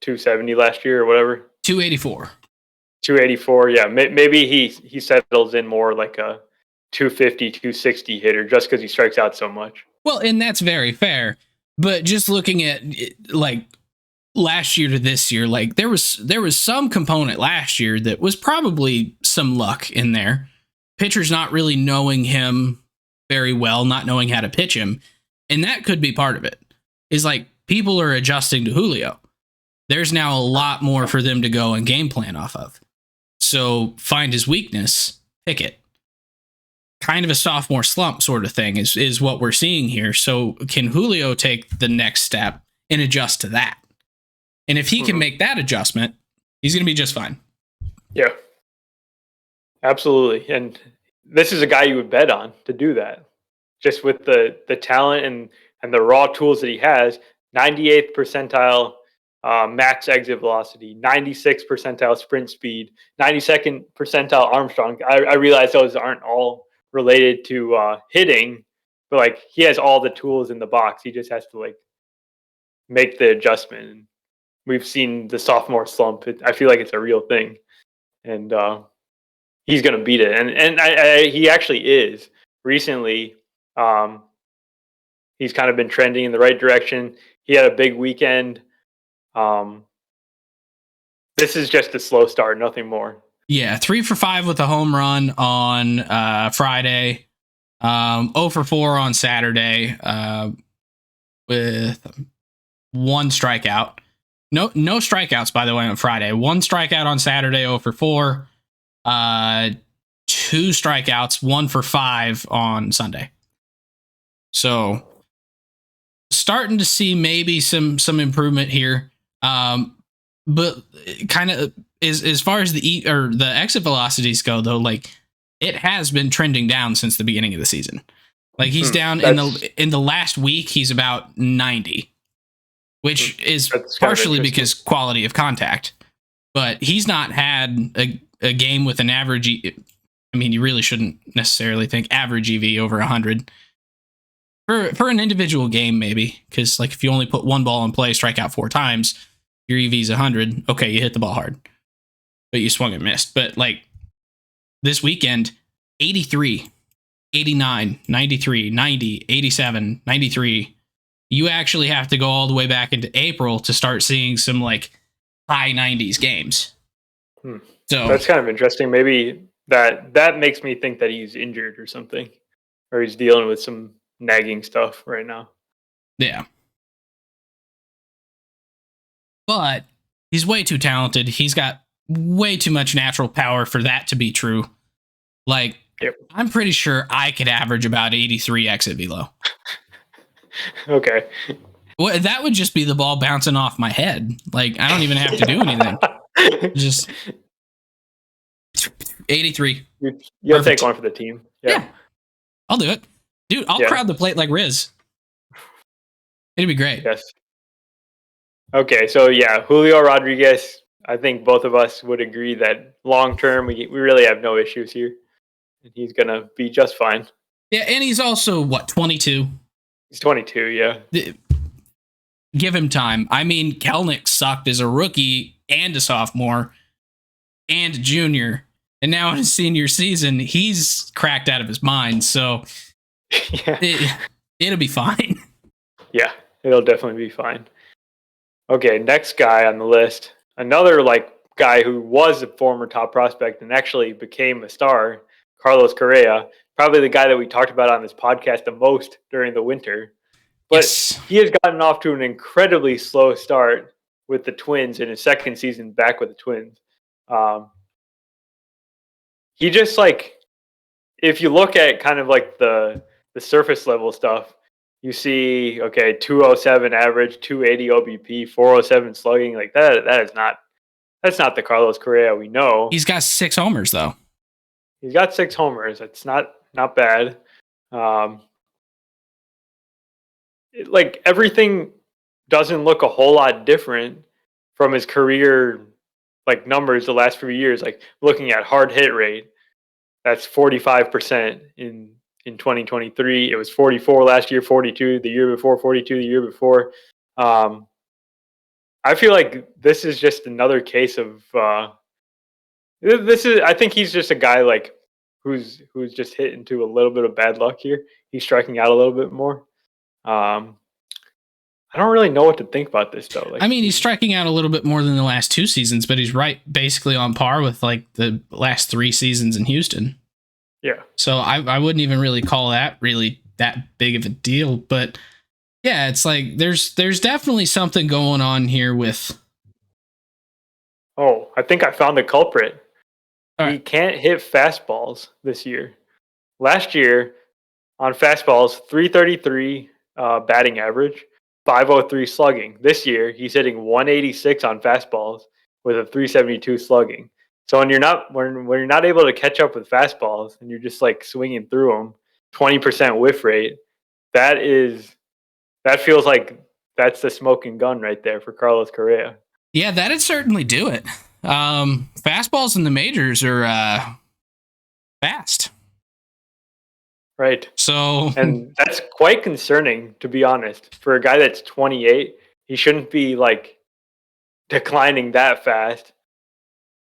270 last year or whatever. 284. Yeah, maybe he settles in more like a 250, 260 hitter just because he strikes out so much. Well, and that's very fair. But just looking at like last year to this year, like there was some component last year that was probably some luck in there. Pitchers not really knowing him very well, not knowing how to pitch him. And that could be part of it. Is like people are adjusting to Julio. There's now a lot more for them to go and game plan off of. So find his weakness, pick it. Kind of a sophomore slump sort of thing is what we're seeing here. So can Julio take the next step and adjust to that? And if he can make that adjustment, he's going to be just fine. Yeah, absolutely. And this is a guy you would bet on to do that. Just with the talent and the raw tools that he has. 98th percentile max exit velocity, 96th percentile sprint speed, 92nd percentile arm strength. I realize those aren't all related to hitting, but like he has all the tools in the box. He just has to like make the adjustment. And we've seen the sophomore slump. I feel like it's a real thing, and he's going to beat it. And he actually is. Recently, he's kind of been trending in the right direction. He had a big weekend. This is just a slow start, nothing more. Yeah, 3 for 5 with a home run on Friday. 0 for 4 on Saturday with 1 strikeout. No strikeouts, by the way, on Friday. 1 strikeout on Saturday, 0 for 4. 2 strikeouts, 1 for 5 on Sunday. So starting to see maybe some improvement here. But kind of as far as the exit velocities go, though, like it has been trending down since the beginning of the season. Like he's down in the last week, he's about 90, which is partially because quality of contact. But he's not had a game with an average. I mean, you really shouldn't necessarily think average EV over 100. For an individual game, maybe, because like if you only put one ball in play, strike out 4 times, your EV's 100. Okay, you hit the ball hard, but you swung and missed. But like this weekend, 83, 89, 93, 90, 87, 93. You actually have to go all the way back into April to start seeing some like high 90s games. So that's kind of interesting. Maybe that makes me think that he's injured or something, or he's dealing with some nagging stuff right now. Yeah. But he's way too talented. He's got way too much natural power for that to be true. Like, yep. I'm pretty sure I could average about 83 exit velo. Okay. Well, that would just be the ball bouncing off my head. Like, I don't even have to do anything. Just 83. You'll take one for the team. Yeah. I'll do it. Dude, I'll crowd the plate like Riz. It'd be great. Yes. Okay, so yeah, Julio Rodriguez, I think both of us would agree that long term, we really have no issues here. And he's going to be just fine. Yeah, and he's also, 22? He's 22, yeah. Give him time. I mean, Kelnick sucked as a rookie and a sophomore and a junior. And now in his senior season, he's cracked out of his mind. So it'll be fine. Yeah, it'll definitely be fine. Okay, next guy on the list, another guy who was a former top prospect and actually became a star, Carlos Correa, probably the guy that we talked about on this podcast the most during the winter. But he has gotten off to an incredibly slow start with the Twins in his second season back with the Twins. He just if you look at kind of like the surface level stuff, you see, 207 average, 280 OBP, 407 slugging, like that's not the Carlos Correa we know. He's got 6 homers though. He's got 6 homers. It's not bad. Everything doesn't look a whole lot different from his career numbers the last few years. Like looking at hard hit rate, that's 45% in 2023. It was 44 last year, 42 the year before, 42 the year before. I feel like this is just another case of I think he's just a guy who's just hit into a little bit of bad luck here. He's striking out a little bit more. I don't really know what to think about this though. I mean, he's striking out a little bit more than the last 2 seasons, but he's basically on par with the last 3 seasons in Houston. Yeah. So I wouldn't even really call that really that big of a deal, but yeah, it's there's definitely something going on here with. Oh, I think I found the culprit. Right. He can't hit fastballs this year. Last year on fastballs, 333 batting average, 503 slugging. This year he's hitting 186 on fastballs with a 372 slugging. So when you're not able to catch up with fastballs and you're just swinging through them, 20% whiff rate, that feels like that's the smoking gun right there for Carlos Correa. Yeah, that'd certainly do it. Fastballs in the majors are fast. Right. So, and that's quite concerning, to be honest. For a guy that's 28, he shouldn't be declining that fast.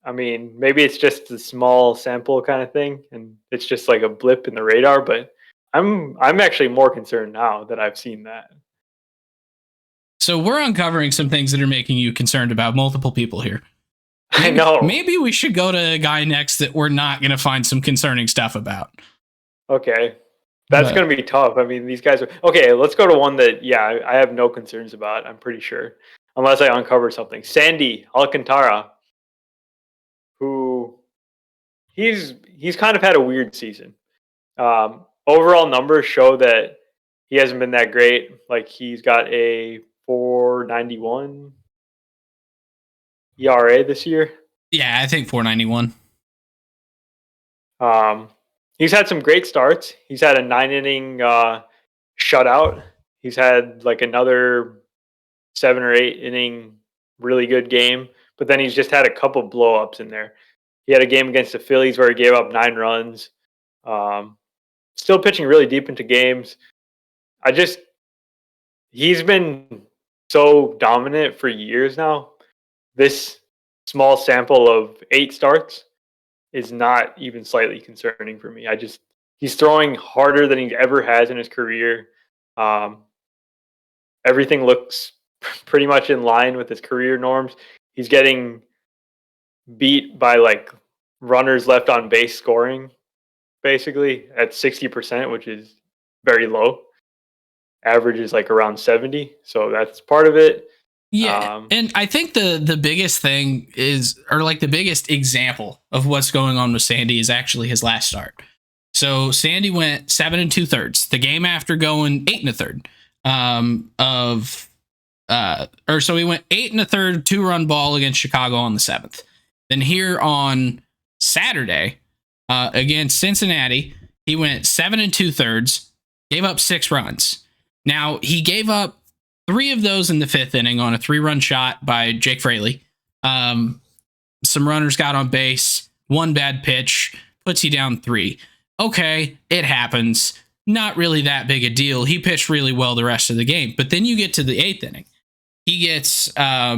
I mean, maybe it's just a small sample kind of thing, and it's just a blip in the radar. But I'm actually more concerned now that I've seen that. So we're uncovering some things that are making you concerned about multiple people here. I know. Maybe we should go to a guy next that we're not going to find some concerning stuff about. Okay. That's going to be tough. I mean, these guys are... Okay, let's go to one that, I have no concerns about, I'm pretty sure. Unless I uncover something. Sandy Alcantara, who... He's kind of had a weird season. Overall numbers show that he hasn't been that great. He's got a 4.91 ERA this year. Yeah, I think 4.91. He's had some great starts. He's had a 9-inning shutout. He's had another 7 or 8 inning really good game, but then he's just had a couple blow-ups in there. He had a game against the Phillies where he gave up 9 runs. Still pitching really deep into games. he's been so dominant for years now. This small sample of 8 starts is not even slightly concerning for me. He's throwing harder than he ever has in his career. Um, Everything looks pretty much in line with his career norms. He's getting beat by like runners left on base scoring basically at 60%, which is very low. Average is like around 70, so that's part of it. Yeah, and I think the biggest thing is, or like the biggest example of what's going on with Sandy is actually his last start. So Sandy went 7 2/3. The game after going 8 1/3. So he went 8 1/3 2-run ball against Chicago on the 7th. Then here on Saturday, against Cincinnati, he went 7 2/3, gave up 6 runs. Now he gave up 3 of those in the 5th inning on a 3-run shot by Jake Fraley. Some runners got on base, 1 bad pitch, puts you down 3. Okay, it happens. Not really that big a deal. He pitched really well the rest of the game. But then you get to the 8th inning. He gets I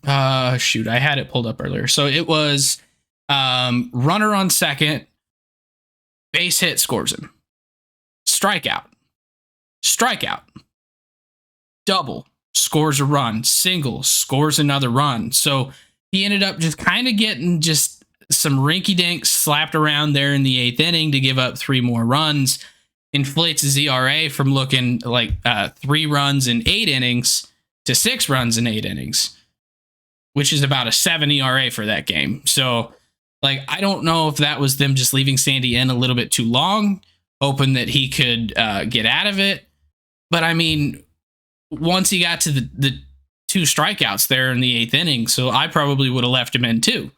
had it pulled up earlier. So it was runner on second, base hit, scores him. Strikeout. Double, scores a run. Single, scores another run. So he ended up just kind of getting just some rinky-dinks slapped around there in the 8th inning to give up 3 more runs. Inflates his ERA from looking like 3 runs in 8 innings to 6 runs in 8 innings, which is about a 7 ERA for that game. So, like, I don't know if that was them just leaving Sandy in a little bit too long, hoping that he could get out of it. But I mean, once he got to the 2 strikeouts there in the 8th inning, so I probably would have left him in too.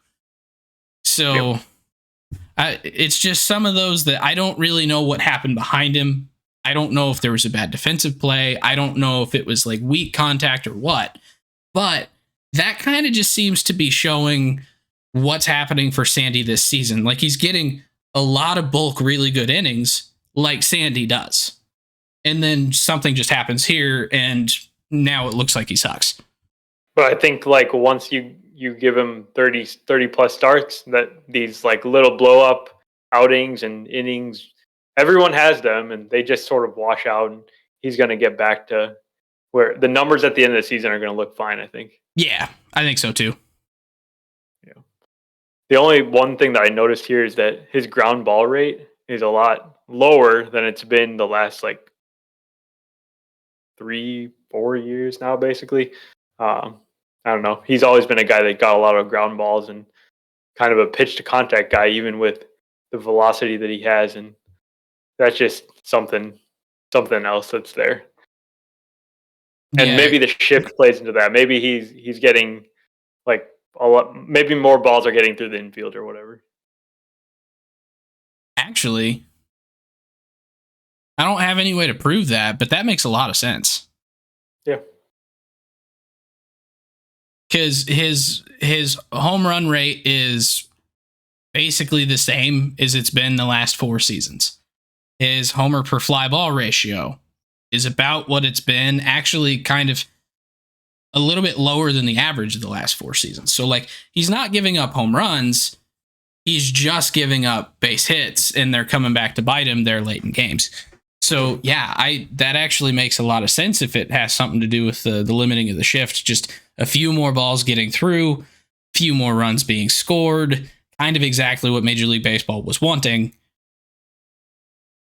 So it's just some of those that I don't really know what happened behind him. I don't know if there was a bad defensive play. I don't know if it was like weak contact or what. But that kind of just seems to be showing what's happening for Sandy this season. Like, he's getting a lot of bulk, really good innings like Sandy does. And then something just happens here, and now it looks like he sucks. But I think like once you give him 30 plus starts, that these like little blow up outings and innings, everyone has them, and they just sort of wash out, and he's going to get back to where the numbers at the end of the season are going to look fine, I think. Yeah, I think so too. Yeah. The only one thing that I noticed here is that his ground ball rate is a lot lower than it's been the last like 3-4 years now, basically. I don't know. He's always been a guy that got a lot of ground balls and kind of a pitch to contact guy, even with the velocity that he has. And that's just something else that's there. And maybe the shift plays into that. Maybe he's getting like a lot, maybe more balls are getting through the infield or whatever. Actually, I don't have any way to prove that, but that makes a lot of sense. Yeah. Because his home run rate is basically the same as it's been the last 4 seasons. His homer per fly ball ratio is about what it's been, actually kind of a little bit lower than the average of the last 4 seasons. So, like, he's not giving up home runs. He's just giving up base hits, and they're coming back to bite him there late in games. So, yeah, that actually makes a lot of sense if it has something to do with the limiting of the shift. Just a few more balls getting through, few more runs being scored, kind of exactly what Major League Baseball was wanting.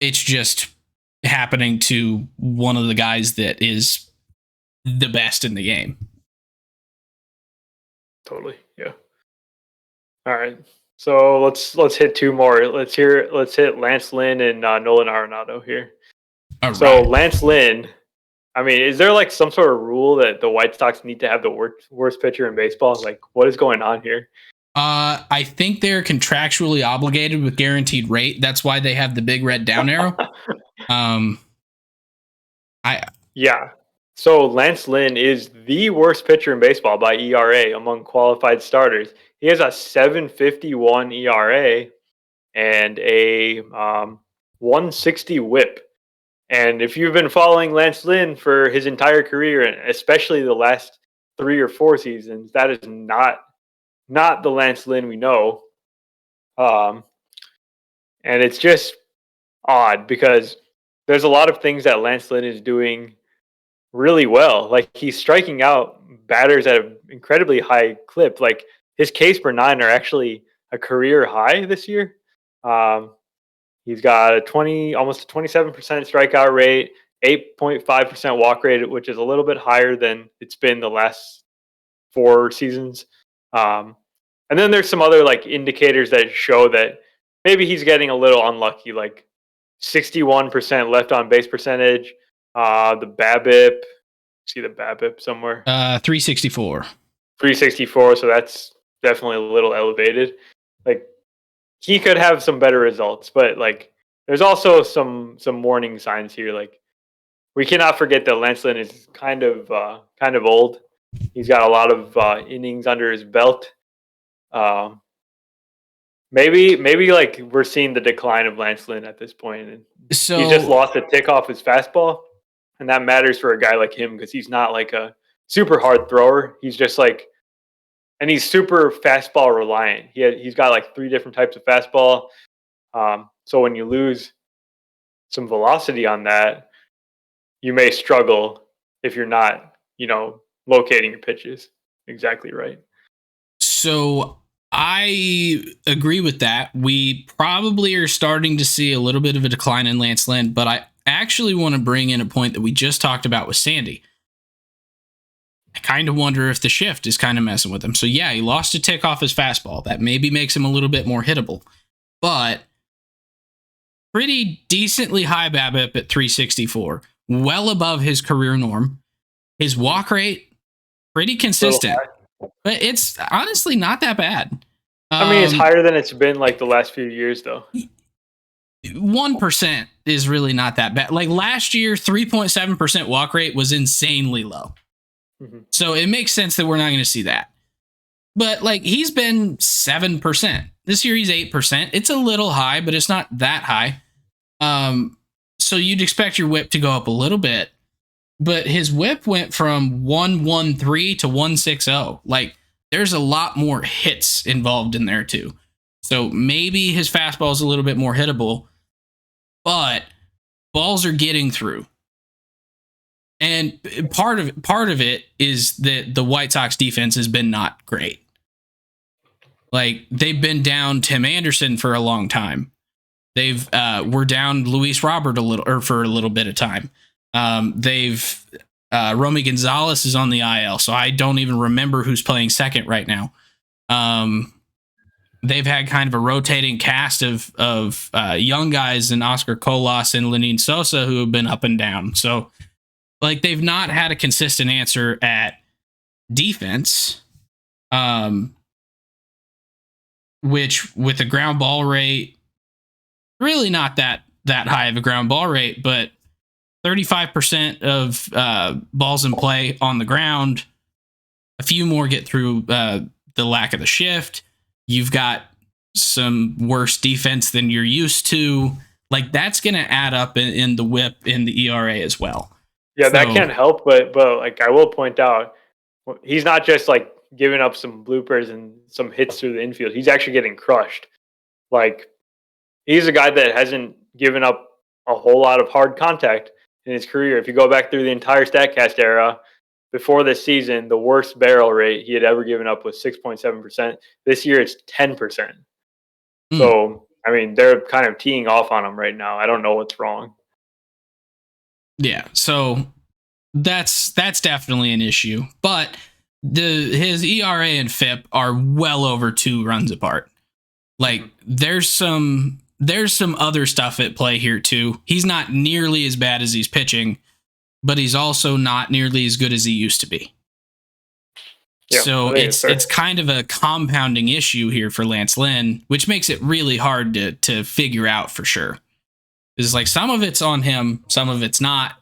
It's just happening to one of the guys that is the best in the game. Totally, yeah. All right. So let's hit 2 more. Let's hit Lance Lynn and Nolan Arenado here. All so right. Lance Lynn, I mean, is there like some sort of rule that the White Sox need to have the worst pitcher in baseball? Like, what is going on here? I think they're contractually obligated with guaranteed rate. That's why they have the big red down arrow. Yeah. So Lance Lynn is the worst pitcher in baseball by ERA among qualified starters. He has a 7.51 ERA and a 160 WHIP. And if you've been following Lance Lynn for his entire career, and especially the last 3 or 4 seasons, that is not the Lance Lynn we know. Um, and it's just odd because there's a lot of things that Lance Lynn is doing really well. Like he's striking out batters at an incredibly high clip. Like his Ks per nine are actually a career high this year. Um, he's got almost a 27% strikeout rate, 8.5% walk rate, which is a little bit higher than it's been the last 4 seasons. And then there's some other like indicators that show that maybe he's getting a little unlucky, like 61% left on base percentage. The BABIP, see the BABIP somewhere. 364. 364, so that's definitely a little elevated. Like he could have some better results, but like there's also some warning signs here. Like we cannot forget that Lance Lynn is kind of old. He's got a lot of innings under his belt. Maybe like we're seeing the decline of Lance Lynn at this point, and So he just lost a tick off his fastball, and that matters for a guy like him because he's not like a super hard thrower. He's just like, and he's super fastball reliant. He's got like 3 different types of fastball. So when you lose some velocity on that, you may struggle if you're not, locating your pitches exactly right. So I agree with that. We probably are starting to see a little bit of a decline in Lance Lynn, but I actually want to bring in a point that we just talked about with Sandy. I kind of wonder if the shift is kind of messing with him. So yeah, he lost a tick off his fastball. That maybe makes him a little bit more hittable, but pretty decently high BABIP at 364, well above his career norm. His walk rate, pretty consistent. But it's honestly not that bad. I mean, it's higher than it's been like the last few years, though. 1% is really not that bad. Like last year, 3.7% walk rate was insanely low. Mm-hmm. So it makes sense that we're not going to see that. But like he's been 7%. This year he's 8%. It's a little high, but it's not that high. So you'd expect your whip to go up a little bit. But his whip went from 113 to 160. Like there's a lot more hits involved in there too. So maybe his fastball is a little bit more hittable, but balls are getting through. And part of it is that the White Sox defense has been not great. Like they've been down Tim Anderson for a long time. We're down Luis Robert for a little bit of time. Romy Gonzalez is on the IL, so I don't even remember who's playing second right now. They've had kind of a rotating cast of young guys in Oscar Colas and Lenin Sosa who have been up and down. So like they've not had a consistent answer at defense, which with a ground ball rate, really not that high of a ground ball rate, but 35% of balls in play on the ground. A few more get through the lack of the shift. You've got some worse defense than you're used to. Like that's going to add up in the whip in the ERA as well. Yeah, that can't help, but like I will point out, he's not just like giving up some bloopers and some hits through the infield. He's actually getting crushed. Like he's a guy that hasn't given up a whole lot of hard contact in his career. If you go back through the entire StatCast era, before this season, the worst barrel rate he had ever given up was 6.7%. This year, it's 10%. So, I mean, they're kind of teeing off on him right now. I don't know what's wrong. Yeah, so that's definitely an issue. But his ERA and FIP are well over 2 runs apart. Like, there's some other stuff at play here too. He's not nearly as bad as he's pitching, but he's also not nearly as good as he used to be. Yeah, so it's kind of a compounding issue here for Lance Lynn, which makes it really hard to figure out for sure. It's like some of it's on him, some of it's not.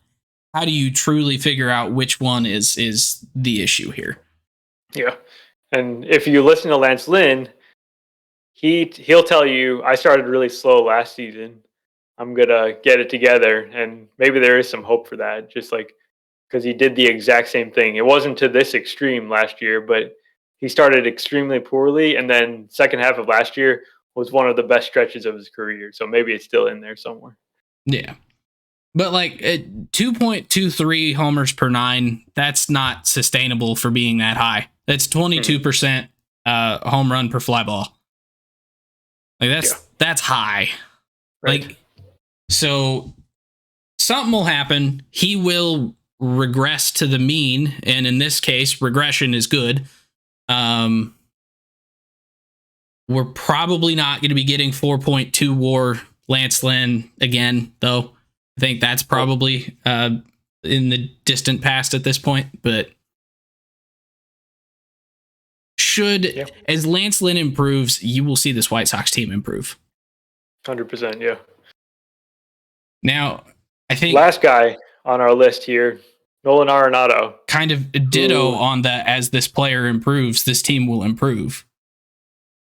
How do you truly figure out which one is the issue here? Yeah, and if you listen to Lance Lynn, he'll tell you, I started really slow last season. I'm gonna get it together, and maybe there is some hope for that. Just like because he did the exact same thing. It wasn't to this extreme last year, but he started extremely poorly, and then second half of last year was one of the best stretches of his career. So maybe it's still in there somewhere. Yeah. But like 2.23 homers per 9, that's not sustainable for being that high. That's 22% home run per fly ball. Like that's high. Right. Like, so something will happen. He will regress to the mean, and in this case, regression is good. We're probably not going to be getting 4.2 WAR Lance Lynn again, though. I think that's probably in the distant past at this point. But as Lance Lynn improves, you will see this White Sox team improve. 100%, yeah. Now, I think last guy on our list here, Nolan Arenado. Kind of ditto on that. As this player improves, this team will improve.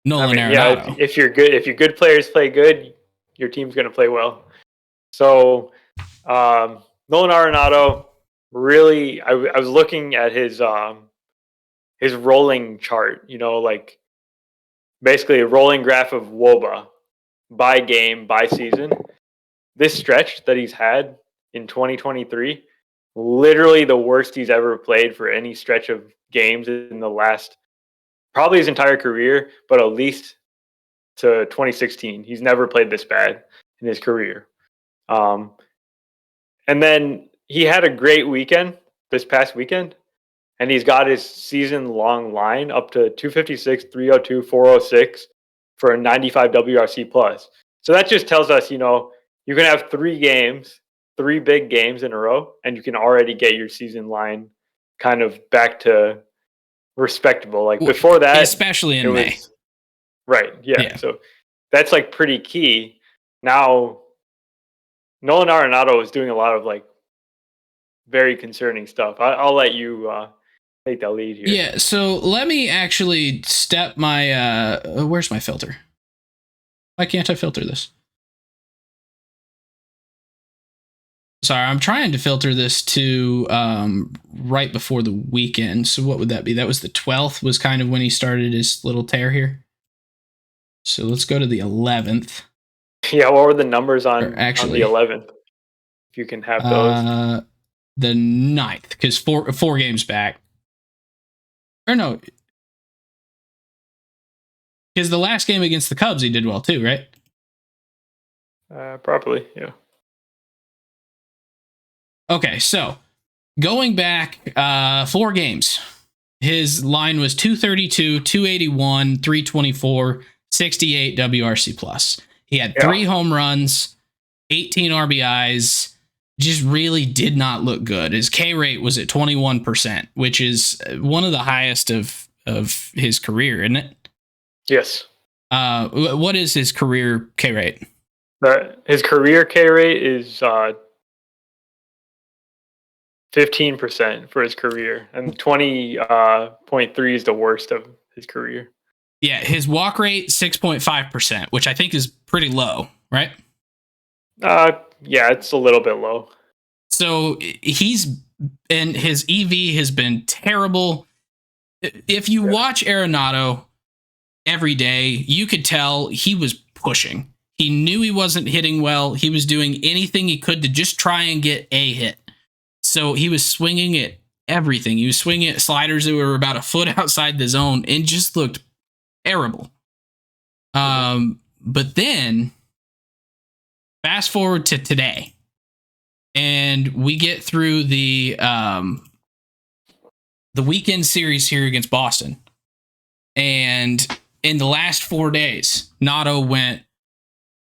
Nolan Arenado. Yeah, if your good players play good, your team's going to play well. So, Nolan Arenado, really, I was looking at his rolling chart. Like basically a rolling graph of WOBA by game, by season. This stretch that he's had in 2023, literally the worst he's ever played for any stretch of games in the last, probably his entire career, but at least to 2016. He's never played this bad in his career. And then he had a great weekend this past weekend, and he's got his season-long line up to 256, 302, 406 for a 95 WRC plus. So that just tells us, you can have 3 big games in a row, and you can already get your season line kind of back to respectable. Like before that, especially in May. Right. Yeah. So that's like pretty key. Now, Nolan Arenado is doing a lot of like very concerning stuff. I'll let you take the lead here. Yeah. So let me actually step my. Where's my filter? Why can't I filter this? Sorry, I'm trying to filter this to right before the weekend. So what would that be? That was the 12th was kind of when he started his little tear here. So let's go to the 11th. Yeah, what were the numbers on the 11th? If you can have those. The 9th, because four games back. Or no. Because the last game against the Cubs, he did well too, right? Probably, yeah. Okay, so going back 4 games, his line was 232, 281, 324, 68 WRC plus. He had 3 home runs, 18 RBIs, just really did not look good. His K rate was at 21%, which is one of the highest of his career, isn't it? Yes. What is his career K rate? His career K rate is 15% for his career, and 20.3 is the worst of his career. Yeah, his walk rate 6.5%, which I think is pretty low, right? Yeah, it's a little bit low. So his EV has been terrible. If you watch Arenado every day, you could tell he was pushing. He knew he wasn't hitting well. He was doing anything he could to just try and get a hit. So he was swinging at everything. He was swinging at sliders that were about a foot outside the zone and just looked terrible. But then fast forward to today, and we get through the weekend series here against Boston. And in the last 4 days, Nato went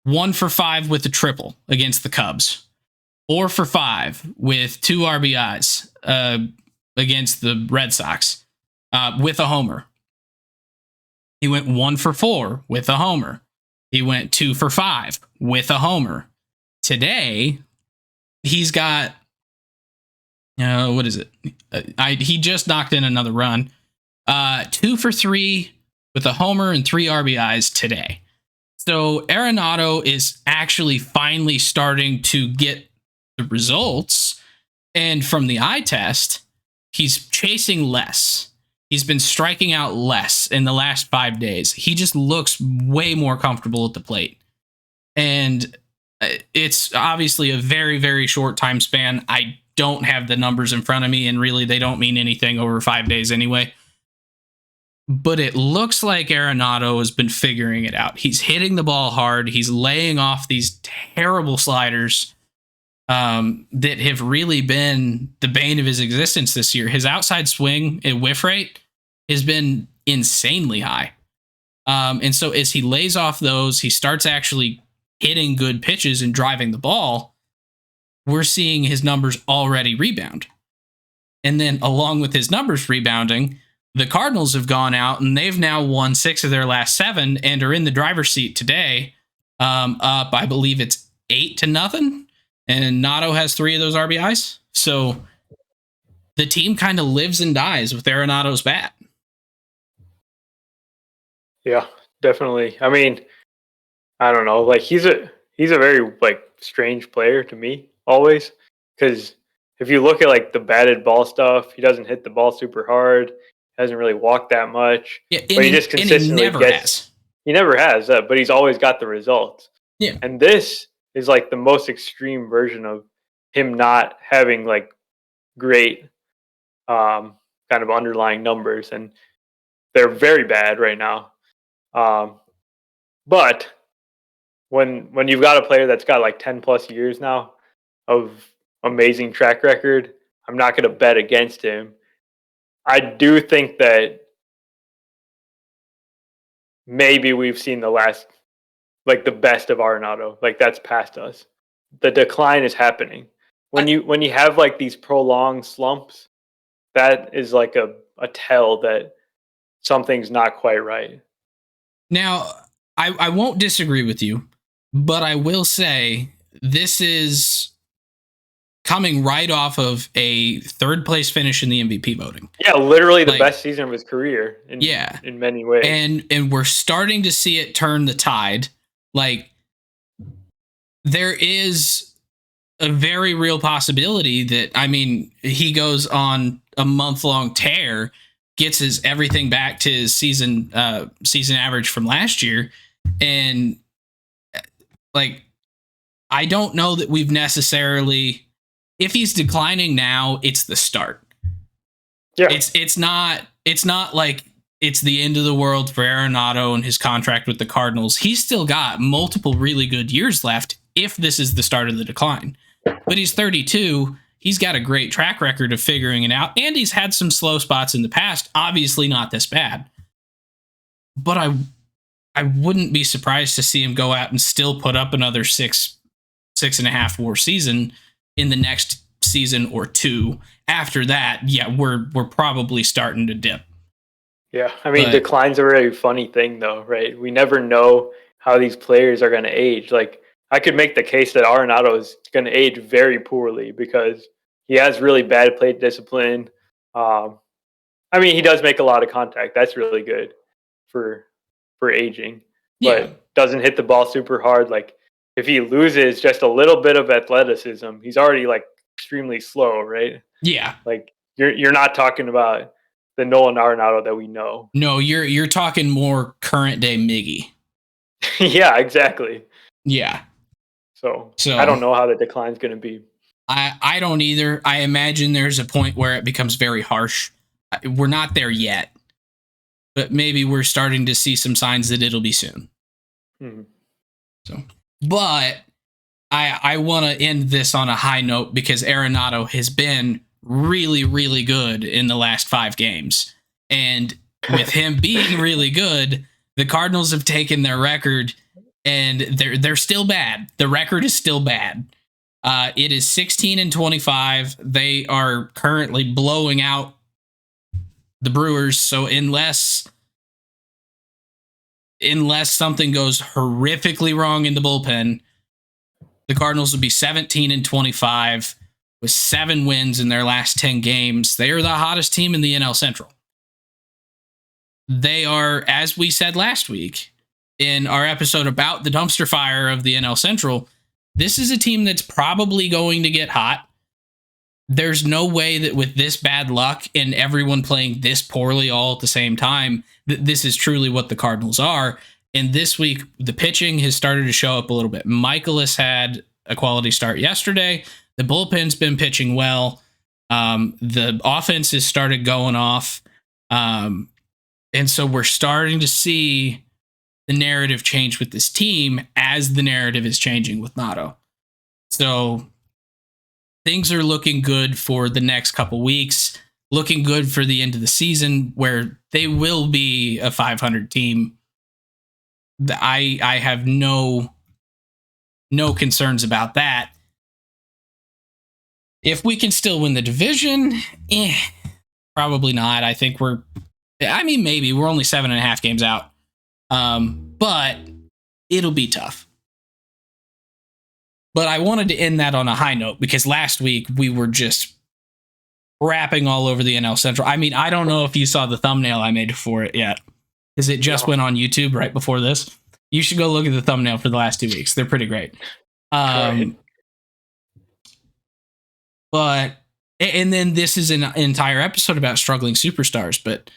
1 for 5 with a triple against the Cubs, 4 for 5 with 2 RBIs against the Red Sox with a homer. He went 1 for 4 with a homer. He went 2 for 5 with a homer. Today, he's got, what is it? He just knocked in another run. 2 for 3 with a homer and 3 RBIs today. So Arenado is actually finally starting to get the results. And from the eye test, he's chasing less. He's been striking out less in the last 5 days. He just looks way more comfortable at the plate. And it's obviously a very, very short time span. I don't have the numbers in front of me, and really they don't mean anything over 5 days anyway. But it looks like Arenado has been figuring it out. He's hitting the ball hard. He's laying off these terrible sliders that have really been the bane of his existence this year. His outside swing and whiff rate has been insanely high. And so as he lays off those, he starts actually hitting good pitches and driving the ball. We're seeing his numbers already rebound. And then along with his numbers rebounding, the Cardinals have gone out and they've now won 6 of their last 7 and are in the driver's seat today. Up, I believe it's 8-0. And Nato has 3 of those RBIs. So the team kind of lives and dies with Arenado's bat. Yeah, definitely. I mean, I don't know. Like he's a very like strange player to me always, because if you look at like the batted ball stuff, he doesn't hit the ball super hard. Hasn't really walked that much. Yeah, but he just consistently has. He never has, but he's always got the results. Yeah, and this is like the most extreme version of him not having like great kind of underlying numbers, and they're very bad right now. But when you've got a player that's got like 10 plus years now of amazing track record, I'm not going to bet against him. I do think that maybe we've seen the last, like the best of Arenado. Like that's past us. The decline is happening. When you have like these prolonged slumps, that is like a tell that something's not quite right. Now, I won't disagree with you, but I will say this is coming right off of a 3rd place finish in the MVP voting. Yeah, literally the best season of his career in many ways. And we're starting to see it turn the tide. Like there is a very real possibility that, I mean, he goes on a month-long tear, gets his everything back to his season average from last year, and like I don't know that we've necessarily, if he's declining now, it's the start. Yeah, it's not like it's the end of the world for Arenado and his contract with the Cardinals. He's still got multiple really good years left if this is the start of the decline. But he's 32. He's got a great track record of figuring it out, and he's had some slow spots in the past. Obviously not this bad. But I wouldn't be surprised to see him go out and still put up another 6.5 WAR season in the next season or 2. After that, yeah, we're probably starting to dip. Yeah, I mean, decline's a really funny thing, though, right? We never know how these players are going to age. Like, I could make the case that Arenado is going to age very poorly because he has really bad plate discipline. I mean, he does make a lot of contact. That's really good for aging, but doesn't hit the ball super hard. Like, if he loses just a little bit of athleticism, he's already like extremely slow, right? Yeah, like you're not talking about the Nolan Arenado that we know. No, you're talking more current day Miggy. Yeah, exactly. Yeah. So I don't know how the decline's going to be. I don't either. I imagine there's a point where it becomes very harsh. We're not there yet, but maybe we're starting to see some signs that it'll be soon. Mm-hmm. So, but I want to end this on a high note because Arenado has been really, really good in the last 5 games. And with him being really good, the Cardinals have taken their record and they're still bad. The record is still bad. It is 16-25. They are currently blowing out the Brewers. So unless something goes horrifically wrong in the bullpen, the Cardinals would be 17-25 with 7 wins in their last 10 games. They are the hottest team in the NL Central. They are, as we said last week, in our episode about the dumpster fire of the NL Central, this is a team that's probably going to get hot. There's no way that with this bad luck and everyone playing this poorly all at the same time, that this is truly what the Cardinals are. And this week, the pitching has started to show up a little bit. Michaelis had a quality start yesterday. The bullpen's been pitching well. The offense has started going off. And so we're starting to see the narrative change with this team as the narrative is changing with Nato. So things are looking good for the next couple weeks, looking good for the end of the season where they will be a 500 team. I have no concerns about that. If we can still win the division, probably not. I think maybe we're only 7.5 games out. But it'll be tough. But I wanted to end that on a high note because last week we were just rapping all over the NL Central. I mean, I don't know if you saw the thumbnail I made for it yet, because it just went on YouTube right before this. You should go look at the thumbnail for the last 2 weeks. They're pretty great. But, and then this is an entire episode about struggling superstars, but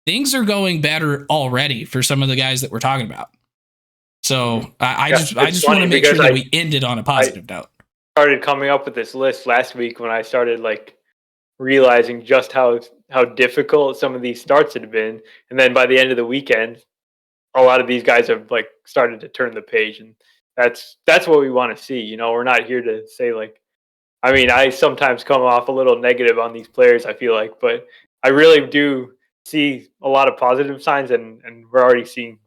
things are going better already for some of the guys that we're talking about. So I just want to make sure that we ended on a positive note. Started coming up with this list last week when I started realizing just how difficult some of these starts had been, and then by the end of the weekend, a lot of these guys have started to turn the page, and that's what we want to see. We're not here to say I sometimes come off a little negative on these players, I feel like, but I really do see a lot of positive signs, and we're already seeing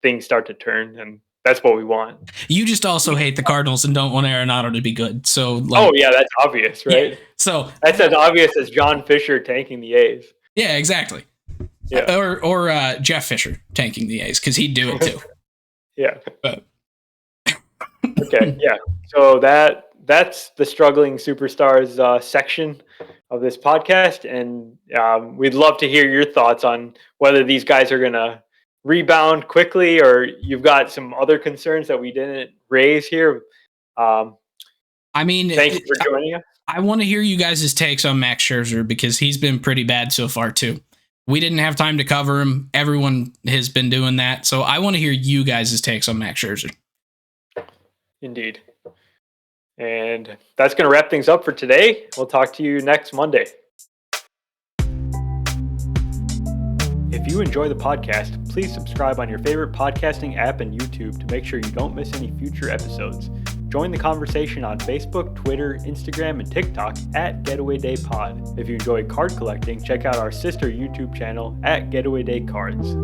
things start to turn, and that's what we want. You just also hate the Cardinals and don't want Arenado to be good. So, oh yeah, that's obvious, right? Yeah, so that's as obvious as John Fisher tanking the A's. Yeah, exactly. Yeah, or Jeff Fisher tanking the A's because he'd do it too. Yeah. But. Okay. Yeah. So that's the struggling superstars section of this podcast, and we'd love to hear your thoughts on whether these guys are gonna rebound quickly, or you've got some other concerns that we didn't raise here. Thank you for joining us. I want to hear you guys' takes on Max Scherzer because he's been pretty bad so far too. We didn't have time to cover him. Everyone has been doing that. So I want to hear you guys' takes on Max Scherzer. Indeed. And that's going to wrap things up for today. We'll talk to you next Monday. If you enjoy the podcast, please subscribe on your favorite podcasting app and YouTube to make sure you don't miss any future episodes. Join the conversation on Facebook, Twitter, Instagram, and TikTok at Getaway Day Pod. If you enjoy card collecting, check out our sister YouTube channel at Getaway Day Cards.